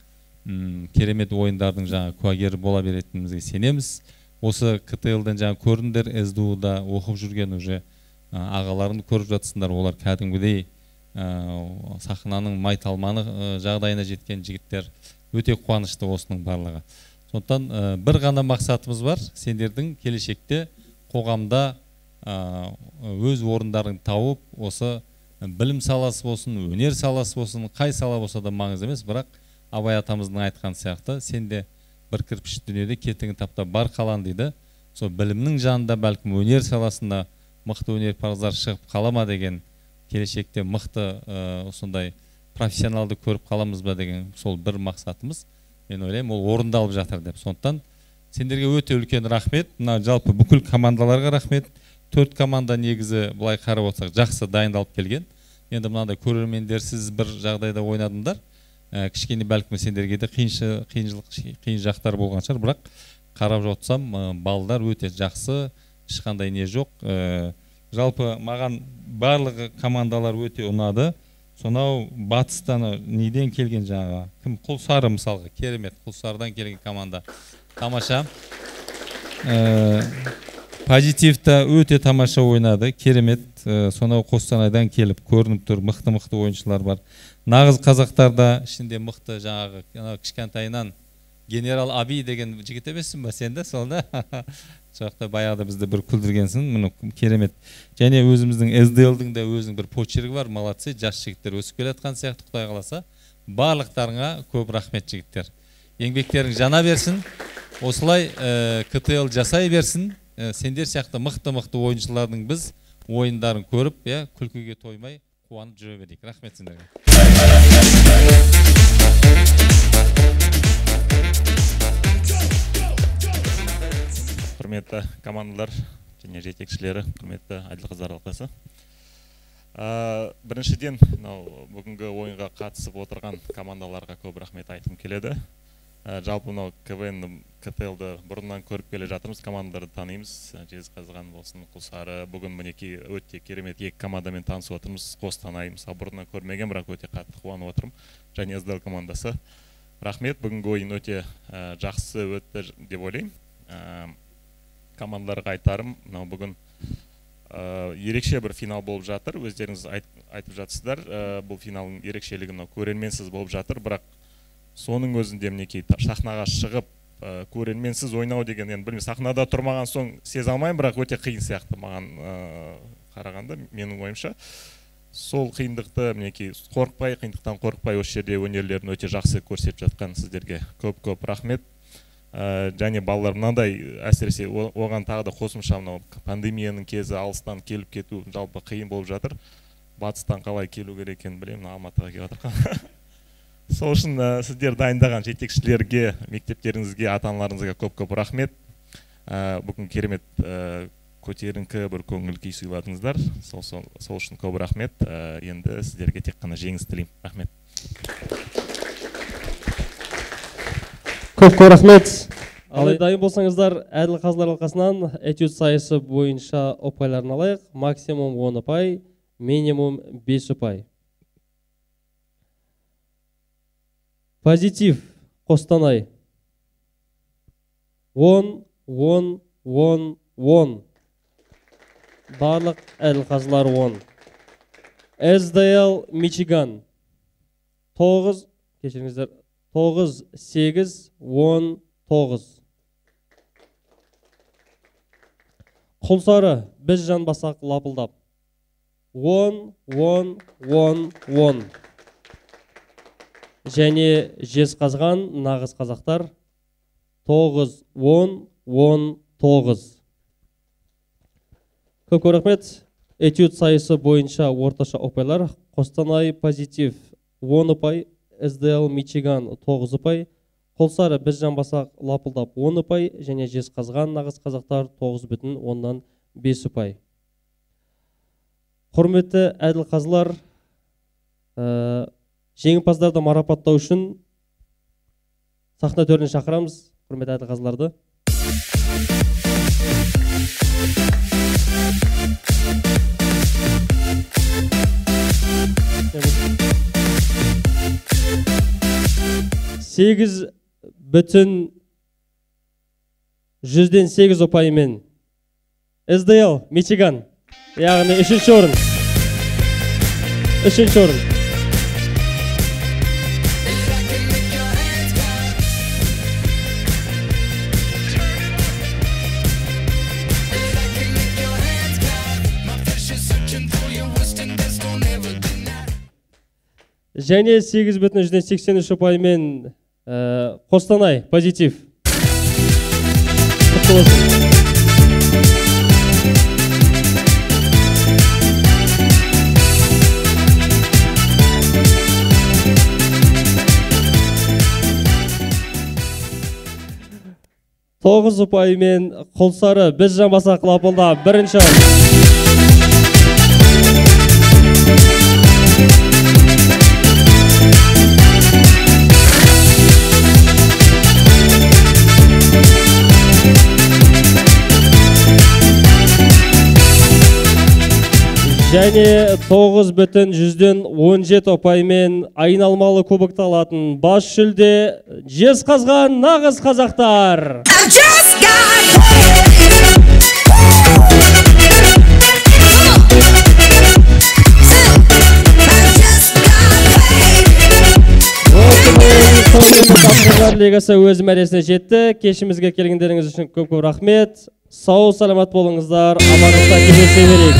[SPEAKER 6] керемет ойындардың жаңа куәгері бола беретінімізге сенеміз. Осы КТЛ-ден жаңа көрдіңдер, СДУ-да оқып жүрген уже ағаларыңды көріп жатсыңдар, олар кәдімгідей сахнаның майталманы жағдайына жеткен жігіттер. Өте қуанышты осының барлығы. Сондықтан бір ғана мақсатымыз бар, сендердің келешекте қоғамда өз орындарын тауып, осы білім саласы болсын, өнер саласы болсын, қай сала болса да маңызды емес, бірақ Абай атамыздың айтқан сияқты, сенде бір кірпіш дүниеде кетіңі таптап бар қалан дейді. Сол білімнің жанында бәлкім өнер саласында мықты өнерпаздар шығып қалама деген, келешекте мықты осындай профессионалды көріп қаламыз ба деген сол бір мақсатымыз. Мен ойлаймын, ол орындалып жатыр деп. Сондықтан сендерге өте үлкен рахмет. Мына жалпы бүкіл командаларға рахмет. 4 команда негізі былай қарап отырсақ жақсы дайындалып келген. Енді мынандай көрермендерсіз бір жағдайда ойнадыңдар. Кішкене бәлкім сендерге де қиын жақтар болған шығар, бірақ қарап жатсам балдар өте жақсы, ешқандай не жоқ. Жалпы маған барлығы командалар өте ұнады. Сонау батыстан неден келген жаңағы кім, Құлсары мысалға, керемет, Құлсардан келген команда тамаша. Позитивта өте тамаша ойнады, керемет. Сонау Қостанайдан келіп көрініп тұр, мықты ойыншылар бар. Нағыз қазақтарда ішінде мықты жаңағы кішкентайынан генерал Аби деген жігіт емессің ба сен де, сол да? Соқта баяғыда бізді бір күлдіргенсің, мұны керемет. Және өзіміздің СДЛ-дің де өзінің бір почергі бар, молодцы, жас жігіттер өсіп келе жатқан сияқты, Құдай қаласа. Барлықтарыңа көп рахмет жігіттер. Еңбектерің жана берсін, осылай КТЛ жасай берсін. Сендер сияқты мықты ойыншылардың біз ойындарын көріп, күлкіге тоймай, қуанып жүре берейік. Рахмет сендерге.
[SPEAKER 19] Құрметті командалар және жетекшілері, құрметті әділ қыздар алқасы. Біріншіден, бүгінгі ойынға қатысып отырған командаларға көп рахмет айтқым келеді. Жалпы мынау КВН КТЛ-ды бұрыннан көріп келе жатырмыз, командаларды танимыз. Жезқазған болсын, Құлсары. Бүгін мінекей өте керемет екі командамен танысып отырмыз. Қостанай, мысалы бұрыннан көрмеген, бірақ өте қатты қуанып отырмын. Және СДЛ командасы. Рахмет, бүгінгі ойын өте жақсы өтті деп ойлаймын. Командаларға айтарым, мынау бүгін ерекше бір финал болып жатыр. Өздеріңіз айтып жатсыздар, бұл финалдың ерекшелігі мынау көрерменсіз болып жатыр, бірақ соның өзінде мінекей сахнаға шығып көрерменсіз ойнау деген, енді білмеймін, сахнада тұрмаған соң сезе алмаймын, бірақ өте қиын сияқты маған қарағанда, менің ойымша. Сол қиындықты мінекей қиындықтан қорықпай осы жерде өнерлерін өте жақсы көрсетіп жатқан сіздерге көп рахмет. Және балалар мынандай, әсіресе оған тағы да қосымша мынау пандемияның кезі алыстан келіп кету жалпы қиын болып жатыр. Батыстан қалай келу керек екенін білемін, Алматыға келіп жатыр. Сол үшін сіздер дайындаған жетекшілерге, мектептеріңізге, ата-аналарыңызға көп рахмет. Бүгін керемет көтеріңкі бір көңіл күй сыйладыңыздар. Сол үшін көп рахмет. Енді сіздерге тек қана жеңіс тілеймін. Рахмет.
[SPEAKER 2] Көп рахмет. Ал дайын болсаңыздар, әділ қазылар алқасынан этюд сайысы бойынша ұпайларын алайық. Максимум 10 ұпай, минимум 5 ұпай. Позитив, Қостанай. 10. Барлық әділ қазылар 10. СДЛ, Мичиган. 9, 8, 19. Құлсары, біз жан басақ лапылдап. 10. Және Жезқазған, нағыз қазақтар. 9. Көп рахмет. Этюд сайысы бойынша орташа ұпайлар. Қостанай позитив 10 ұпай, СДЛ Мичиган 9 ұпай, Құлсары біз жан басақ лапылдап 10 ұпай, және Жезқазған нағыз қазақтар 9,5 ұпай. Құрметті әділ қазылар, жеңімпаздарды марапаттау үшін сахна төріне шақырамыз, құрметті әділ қазыларды. Сегіз бүтін 8 ұпаймен СДЛ Мичиган, яғни 3-ші орын. Және 8,83 ұпаймен Қостанай позитив. Тоғыз ұпаймен Құлсары біз жан басақ лапылдап 1-ші және 9,17 ұпаймен айналмалы кубокты алатын бас жүлде Жезқазған нағыз қазақтар. Тапқырлар лигасы өз мәресіне жетті. Кешімізге келгендеріңіз үшін көп рахмет. Сау саламат болыңыздар. Амандықта кездесе берейік.